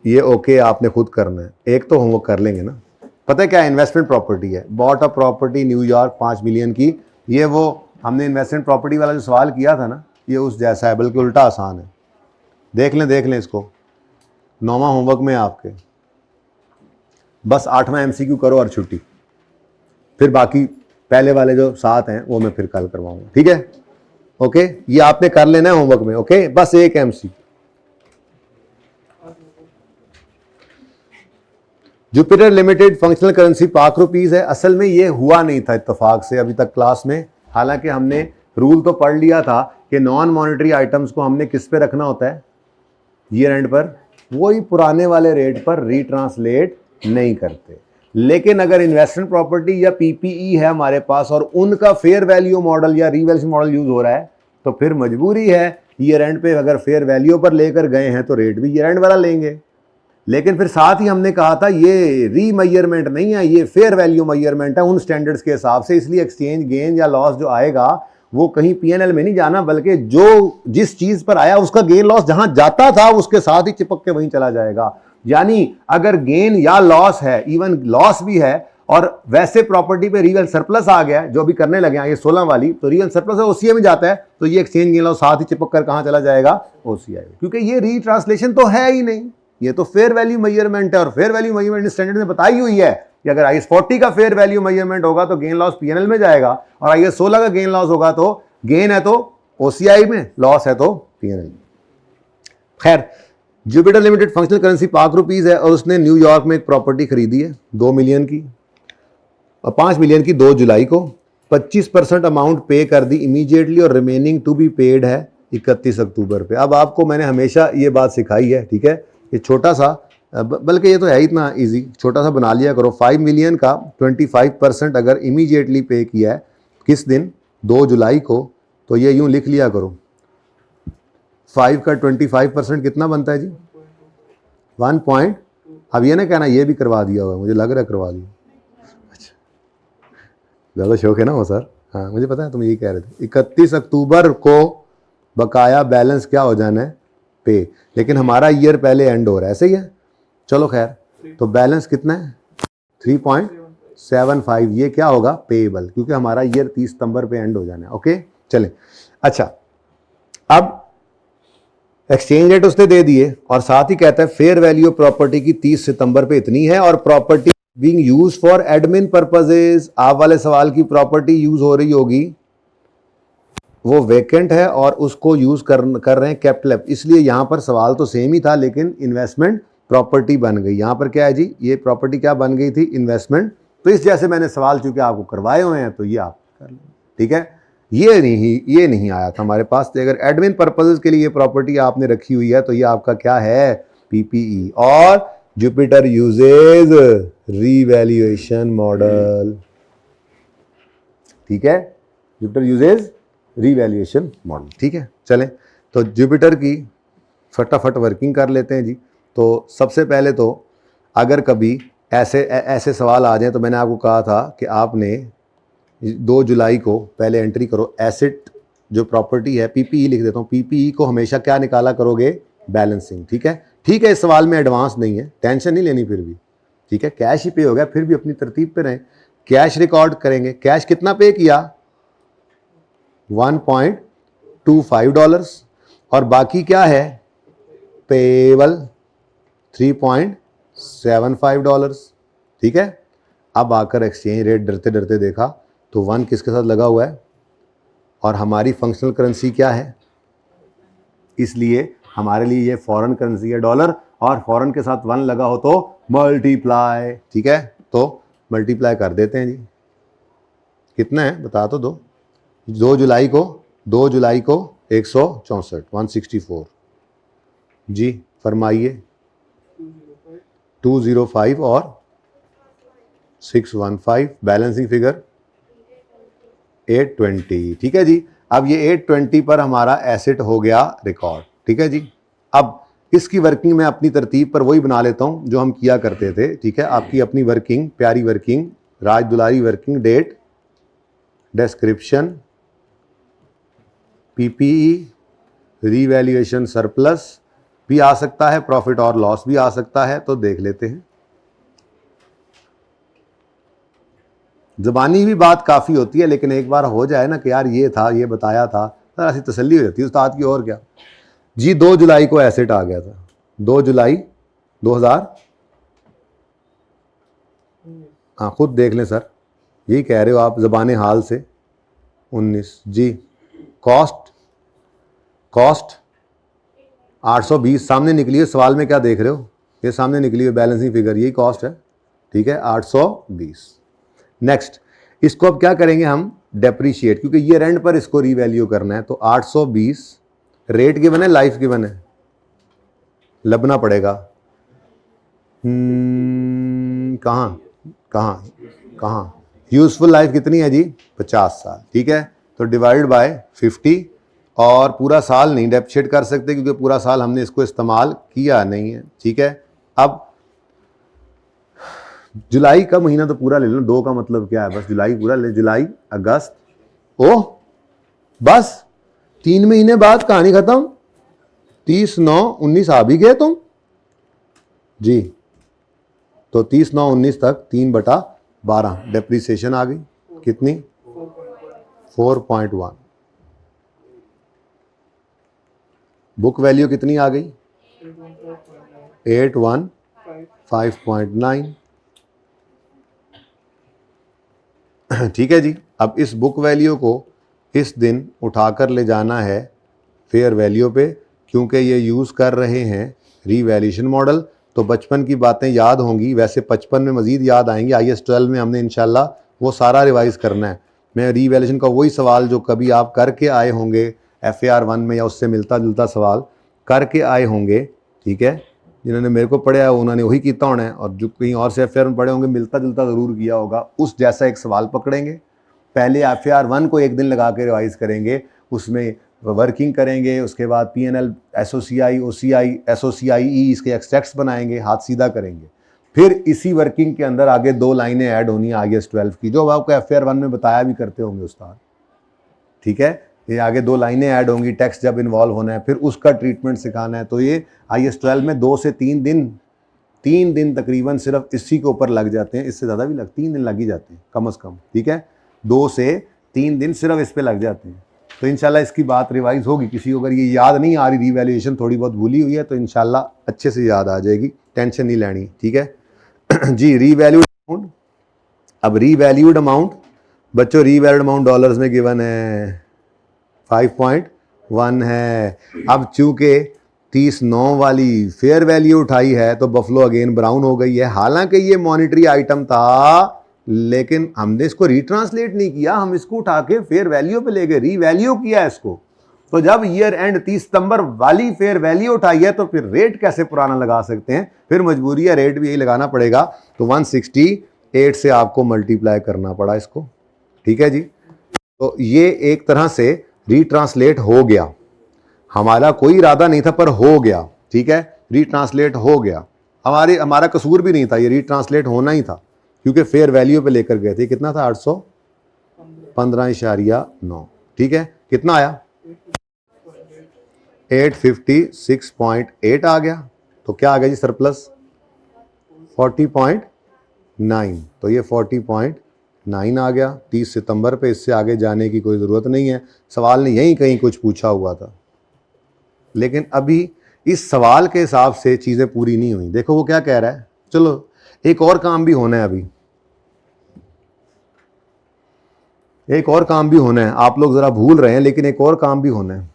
S1: ये ओके आपने खुद करना है। एक तो होमवर्क कर लेंगे ना। पता है क्या इन्वेस्टमेंट प्रॉपर्टी है? Bought a property New York 5 million की। ये वो हमने इन्वेस्टमेंट प्रॉपर्टी वाला जो सवाल किया था ना, ये उस जैसा है, बल्कि उल्टा आसान है। देख लें इसको, 9वां होमवर्क में आपके। बस 8वां MCQ करो और छुट्टी। फिर बाकी पहले वाले जो 7 हैं वो मैं फिर कल करवाऊंगा। ठीक है, ओके, ये आपने कर लेना है होमवर्क में। ओके, बस एक MCQ। Jupiter limited functional currency पाक रुपीज है। असल में ये हुआ नहीं था इत्तेफाक से अभी तक क्लास में, हालांकि हमने रूल तो पढ़ लिया था कि नॉन मॉनेटरी आइटम्स को हमने किस पे रखना होता है, ईयर एंड पर, वही पुराने वाले रेट पर रीट्रांसलेट नहीं करते। लेकिन अगर इन्वेस्टमेंट प्रॉपर्टी या पीपीई है हमारे पास और उनका फेयर वैल्यू मॉडल या रीवैल्यूएशन मॉडल यूज हो रहा है, तो फिर मजबूरी है ईयर एंड पे अगर फेयर वैल्यू पर लेकर गए हैं तो रेट भी ईयर एंड वाला लेंगे। लेकिन फिर साथ ही हमने कहा था ये रीमयरमेंट नहीं है, ये फेयर वैल्यू मयरमेंट है उन स्टैंडर्ड्स के हिसाब से, इसलिए एक्सचेंज गेन या लॉस जो आएगा वो कहीं पीएनएल में नहीं जाना, बल्कि जो जिस चीज पर आया उसका गेन लॉस जहां जाता था उसके साथ ही चिपक के वहीं चला जाएगा। यानी अगर गेन या लॉस है, इवन लॉस भी है, और वैसे प्रॉपर्टी पे रियल सरप्लस आ गया जो भी करने लगे हैं ये 16 वाली, तो रियल सरप्लस है ओसीआई में जाता है, तो ये एक्सचेंज गेन लॉस साथ ही चिपक कर कहां चला जाएगा, ओसीआई, क्योंकि ये रीट्रांसलेशन तो है ही नहीं, ये तो फेयर वैल्यू मेजरमेंट है। और फेयर वैल्यू मेजरमेंट स्टैंडर्ड में बताई हुई है कि अगर आईएस 40 का फेयर वैल्यू मेजरमेंट होगा तो गेन लॉस पीएनएल में जाएगा, और आईएस 16 का गेन लॉस होगा तो गेन है तो ओसीआई में, लॉस है तो पीएनएल में। खैर, जुपिटर लिमिटेड फंक्शनल करेंसी पाक रुपीज है और उसने न्यूयॉर्क में एक प्रॉपर्टी खरीदी है 2 मिलियन की और 5 मिलियन की 2 जुलाई को। 25% अमाउंट पे कर दी इमीडिएटली और रिमेनिंग टू बी पेड है 31 अक्टूबर पे। अब आपको मैंने हमेशा ये बात सिखाई है, ठीक है, ये छोटा सा, बल्कि ये तो है इतना इजी, छोटा सा बना लिया करो। 5 मिलियन का 25% अगर इमीडिएटली पे किया है किस दिन, 2 जुलाई को, तो ये यूं लिख लिया करो, 5 का 25% कितना बनता है जी, 1 पॉइंट। अब ये ना कहना ये भी करवा दिया हुआ, मुझे लग रहा है करवा दिया, अच्छा ज़्यादा शौक है ना वो सर, हाँ मुझे पता है तुम यही कह रहे थे। 31 अक्टूबर को बकाया बैलेंस क्या हो जाना है, पे, लेकिन हमारा ईयर पहले एंड हो रहा है, ऐसे ही है, चलो खैर, तो बैलेंस कितना है 3.75, ये क्या होगा, पेएबल, क्योंकि हमारा ईयर 30 सितंबर पे एंड हो जाना है। ओके चलें, अच्छा अब एक्सचेंज रेट उसने दे दिए और साथ ही कहता है फेयर वैल्यू प्रॉपर्टी की 30 सितंबर पे इतनी है और property being used for admin purposes. आप वाले सवाल की प्रॉपर्टी यूज हो रही होगी, वो वेकेंट है और उसको यूज कर रहे हैं कैपिटल, इसलिए यहां पर सवाल तो सेम ही था लेकिन इन्वेस्टमेंट प्रॉपर्टी बन गई। यहां पर क्या है जी, ये प्रॉपर्टी क्या बन गई थी, इन्वेस्टमेंट। तो इस जैसे मैंने सवाल चूंकि आपको करवाए हुए हैं तो ये आप कर लें, ठीक है। ये नहीं आया था हमारे पास, तो अगर एडमिन पर्पसेस के लिए ये प्रॉपर्टी आपने रखी हुई है तो ये आपका क्या है, पीपीई। और जुपिटर यूजेज रीवैल्यूएशन मॉडल, ठीक है, जुपिटर यूजेज रीवैल्यूएशन मॉडल, ठीक है। चलें, तो जुपिटर की फटाफट वर्किंग कर लेते हैं जी। तो सबसे पहले तो अगर कभी ऐसे सवाल आ जाए, तो मैंने आपको कहा था कि आपने 2 जुलाई को पहले एंट्री करो, एसेट जो प्रॉपर्टी है, पीपीई लिख देता हूँ, पीपीई को हमेशा क्या निकाला करोगे, बैलेंसिंग, ठीक है। ठीक है, इस सवाल में एडवांस नहीं है, टेंशन नहीं लेनी फिर भी, ठीक है, कैश ही पे हो गया, फिर भी अपनी तरतीब पे रहें। कैश रिकॉर्ड करेंगे, कैश कितना पे किया, $1.25 और बाकी क्या है, पेबल $3.75, ठीक है। अब आकर एक्सचेंज रेट डरते डरते देखा तो 1 किसके साथ लगा हुआ है और हमारी फंक्शनल करेंसी क्या है, इसलिए हमारे लिए ये फॉरेन करेंसी है डॉलर, और फॉरेन के साथ 1 लगा हो तो मल्टीप्लाई, ठीक है। तो मल्टीप्लाई कर देते हैं जी, कितना है बता तो दो। 2 जुलाई को 164 164 जी, फरमाइए। 205 और 615, बैलेंसिंग फिगर 820, ठीक है जी। अब ये 820 पर हमारा एसेट हो गया रिकॉर्ड, ठीक है जी। अब इसकी वर्किंग मैं अपनी तरतीब पर वही बना लेता हूं जो हम किया करते थे, ठीक है। आपकी अपनी वर्किंग, प्यारी वर्किंग, राज दुलारी working, date, description, PPE, revaluation surplus भी आ सकता है, प्रॉफिट और लॉस भी आ सकता है, तो देख लेते हैं। ज़बानी भी बात काफ़ी होती है, लेकिन एक बार हो जाए ना कि यार ये था, ये बताया था, तो ऐसी तसल्ली हो जाती है उस्ताद की, और क्या जी। 2 जुलाई को एसेट आ गया था, 2 जुलाई 2000, हाँ खुद देख लें सर, यही कह रहे हो आप ज़बान हाल से, 19 जी। कॉस्ट 820 सामने निकली है, सवाल में क्या देख रहे हो, ये सामने निकली है बैलेंसिंग फिगर, यही कॉस्ट है, ठीक है, 820। नेक्स्ट, इसको अब क्या करेंगे हम, डेप्रीशिएट, क्योंकि ईयर एंड पर इसको रीवैल्यू करना है। तो 820 रेट गिवन है, लाइफ गिवन है, लबना पड़ेगा। कहाँ कहाँ कहाँ, यूजफुल लाइफ कितनी है जी, 50 साल, ठीक है। तो डिवाइड बाय 50, और पूरा साल नहीं डेप्रिशिएट कर सकते क्योंकि पूरा साल हमने इसको इस्तेमाल किया नहीं है, ठीक है। अब जुलाई का महीना तो पूरा ले लो, 2 का मतलब क्या है, बस जुलाई पूरा ले, जुलाई अगस्त, ओह बस 3 महीने बाद कहानी खत्म, 30/9/19 आ भी गए तुम जी। तो 30/9/19 तक 3/12 डेप्रीसिएशन आ गई, कितनी, 4.1। बुक वैल्यू कितनी आ गई, 815.9। ठीक है जी। अब इस बुक वैल्यू को इस दिन उठाकर ले जाना है फेयर वैल्यू पे, क्योंकि ये यूज़ कर रहे हैं रीवैल्यूएशन मॉडल। तो बचपन की बातें याद होंगी, वैसे 55 में मज़ीद याद आएंगी, IAS 12 में हमने इंशाल्लाह वो सारा रिवाइज़ करना है। मैं रीवैल्यूएशन का वही सवाल जो कभी आप करके आए होंगे FAR 1 में या उससे मिलता जुलता सवाल करके आए होंगे, ठीक है, जिन्होंने मेरे को पढ़ा है उन्होंने वही किया होना है, और जो कहीं और से FAR में पढ़े होंगे मिलता जुलता ज़रूर किया होगा, उस जैसा एक सवाल पकड़ेंगे। पहले FAR 1 को एक दिन लगा के रिवाइज़ करेंगे, उसमें वर्किंग करेंगे, उसके बाद PNL, SOCI, OCI, SOCIE इसके एक्सट्रैक्ट्स बनाएंगे, हाथ सीधा करेंगे। फिर इसी वर्किंग के अंदर आगे 2 लाइनें ऐड होनी है IAS 12 की, जो आपको FAR 1 में बताया भी करते होंगे उस्ताद, ठीक है। ये आगे 2 लाइनें ऐड होंगी, टेक्स्ट जब इन्वॉल्व होना है, फिर उसका ट्रीटमेंट सिखाना है। तो ये IAS 12 में 2 से 3 दिन तकरीबन सिर्फ इसी के ऊपर लग जाते हैं, इससे ज़्यादा भी 3 दिन लग ही जाते हैं कम अज़ कम, ठीक है। 2 से 3 दिन सिर्फ इस पे लग जाते हैं। तो इंशाल्लाह इसकी बात रिवाइज होगी। किसी को अगर ये याद नहीं आ रही, रीवैल्यूएशन थोड़ी बहुत भूली हुई है, तो इंशाल्लाह अच्छे से याद आ जाएगी, टेंशन नहीं लेनी, ठीक है। जी, रीवैल्यूड अमाउंट। अब रीवैल्यूड अमाउंट बच्चों, रीवैल्यूड अमाउंट डॉलर्स में गिवन है 5.1 है। अब चूंकि 30/9 वाली फेयर वैल्यू उठाई है तो बफलो अगेन ब्राउन हो गई है। हालांकि ये मॉनिटरी आइटम था, लेकिन हमने इसको रीट्रांसलेट नहीं किया, हम इसको उठा के फेयर वैल्यू पे ले गए, रीवैल्यू किया इसको। तो जब ईयर एंड 30 सितंबर वाली फेयर वैल्यू उठाई है, तो फिर रेट कैसे पुराना लगा सकते हैं, फिर मजबूरी है, रेट भी यही लगाना पड़ेगा। तो 168 से आपको मल्टीप्लाई करना पड़ा इसको, ठीक है जी। तो ये एक तरह से रीट्रांसलेट हो गया, हमारा कोई इरादा नहीं था पर हो गया, ठीक है, रीट्रांसलेट हो गया। हमारा कसूर भी नहीं था, ये रीट्रांसलेट होना ही था, क्योंकि फेयर वैल्यू पे लेकर गए थे। कितना था, 815.9, ठीक है। कितना आया, 856.8 आ गया। तो क्या आ गया जी, सरप्लस 40.9। तो ये 40.9 आ गया 30 सितंबर पे। इससे आगे जाने की कोई ज़रूरत नहीं है, सवाल ने यहीं कहीं कुछ पूछा हुआ था, लेकिन अभी इस सवाल के हिसाब से चीज़ें पूरी नहीं हुई। देखो वो क्या कह रहा है, चलो एक और काम भी होना है, अभी एक और काम भी होना है, आप लोग ज़रा भूल रहे हैं, लेकिन एक और काम भी होना है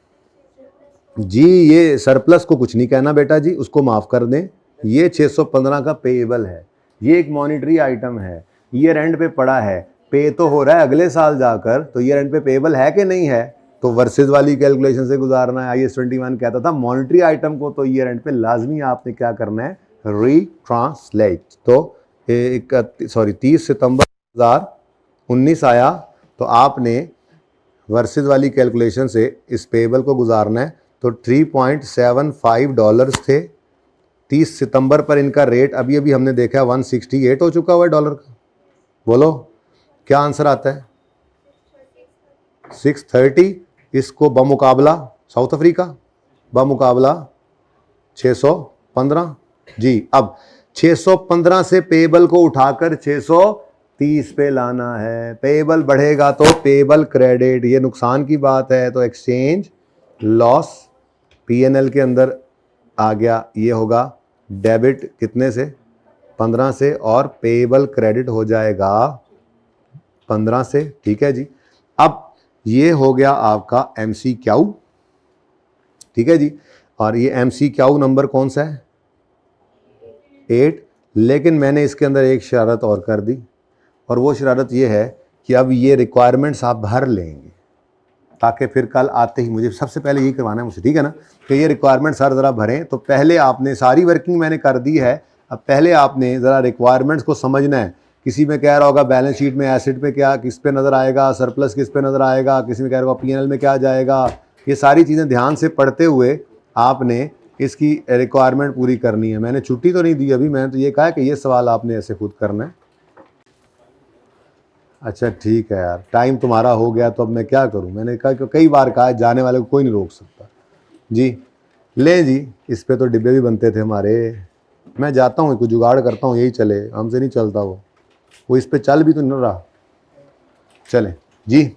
S1: जी। ये सरप्लस को कुछ नहीं कहना बेटा जी, उसको माफ़ कर दें। ये 615 का पेएबल है, ये एक मॉनिटरी आइटम है, ईयर एंड पे पड़ा है, पे तो हो रहा है अगले साल जाकर, तो ईयर एंड पे पेएबल है कि नहीं है, तो वर्सेस वाली कैलकुलेशन से गुजारना है। IAS 21 कहता था मॉनिटरी आइटम को तो ईयर एंड पे लाजमी आपने क्या करना है, रीट्रांसलेट। तो 30 सितंबर 2019 आया, तो आपने वर्सेस वाली कैलकुलेशन से इस पेएबल को गुजारना है। तो $3.75 थे 30 सितंबर पर, इनका रेट अभी अभी हमने देखा 168 हो चुका हुआ है डॉलर का। बोलो क्या आंसर आता है, 630। इसको बमुकाबला साउथ अफ्रीका, बमुकाबला 615 जी। अब 615 से पेएबल को उठाकर 630 पे लाना है। पेएबल बढ़ेगा तो पेएबल क्रेडिट, ये नुकसान की बात है, तो एक्सचेंज लॉस PNL के अंदर आ गया, ये होगा डेबिट कितने से, 15 से, और पेएबल क्रेडिट हो जाएगा 15 से, ठीक है जी। अब ये हो गया आपका MCQ, ठीक है जी। और ये MCQ नंबर कौन सा है, 8। लेकिन मैंने इसके अंदर एक शरारत और कर दी, और वो शरारत ये है कि अब ये रिक्वायरमेंट्स आप भर लेंगे, ताकि फिर कल आते ही मुझे सबसे पहले यही करवाना है मुझे, ठीक है ना, कि ये रिक्वायरमेंट सर ज़रा भरें। तो पहले आपने सारी वर्किंग मैंने कर दी है, अब पहले आपने ज़रा रिक्वायरमेंट्स को समझना है। किसी में कह रहा होगा बैलेंस शीट में एसेट पे क्या किस पे नज़र आएगा, सरप्लस किस पे नज़र आएगा, किसी में कह रहा होगा पीएनएल में क्या जाएगा। ये सारी चीज़ें ध्यान से पढ़ते हुए आपने इसकी रिक्वायरमेंट पूरी करनी है। मैंने छुट्टी तो नहीं दी अभी, मैंने तो ये कहा कि ये सवाल आपने ऐसे खुद करना है। अच्छा ठीक है यार, टाइम तुम्हारा हो गया तो अब मैं क्या करूं। मैंने कहा कि कई बार कहा जाने वाले को कोई नहीं रोक सकता जी। ले जी, इस पे तो डिब्बे भी बनते थे हमारे। मैं जाता हूँ, कुछ जुगाड़ करता हूँ, यही चले, हमसे नहीं चलता वो इस पे चल भी तो नहीं रहा। चलें जी।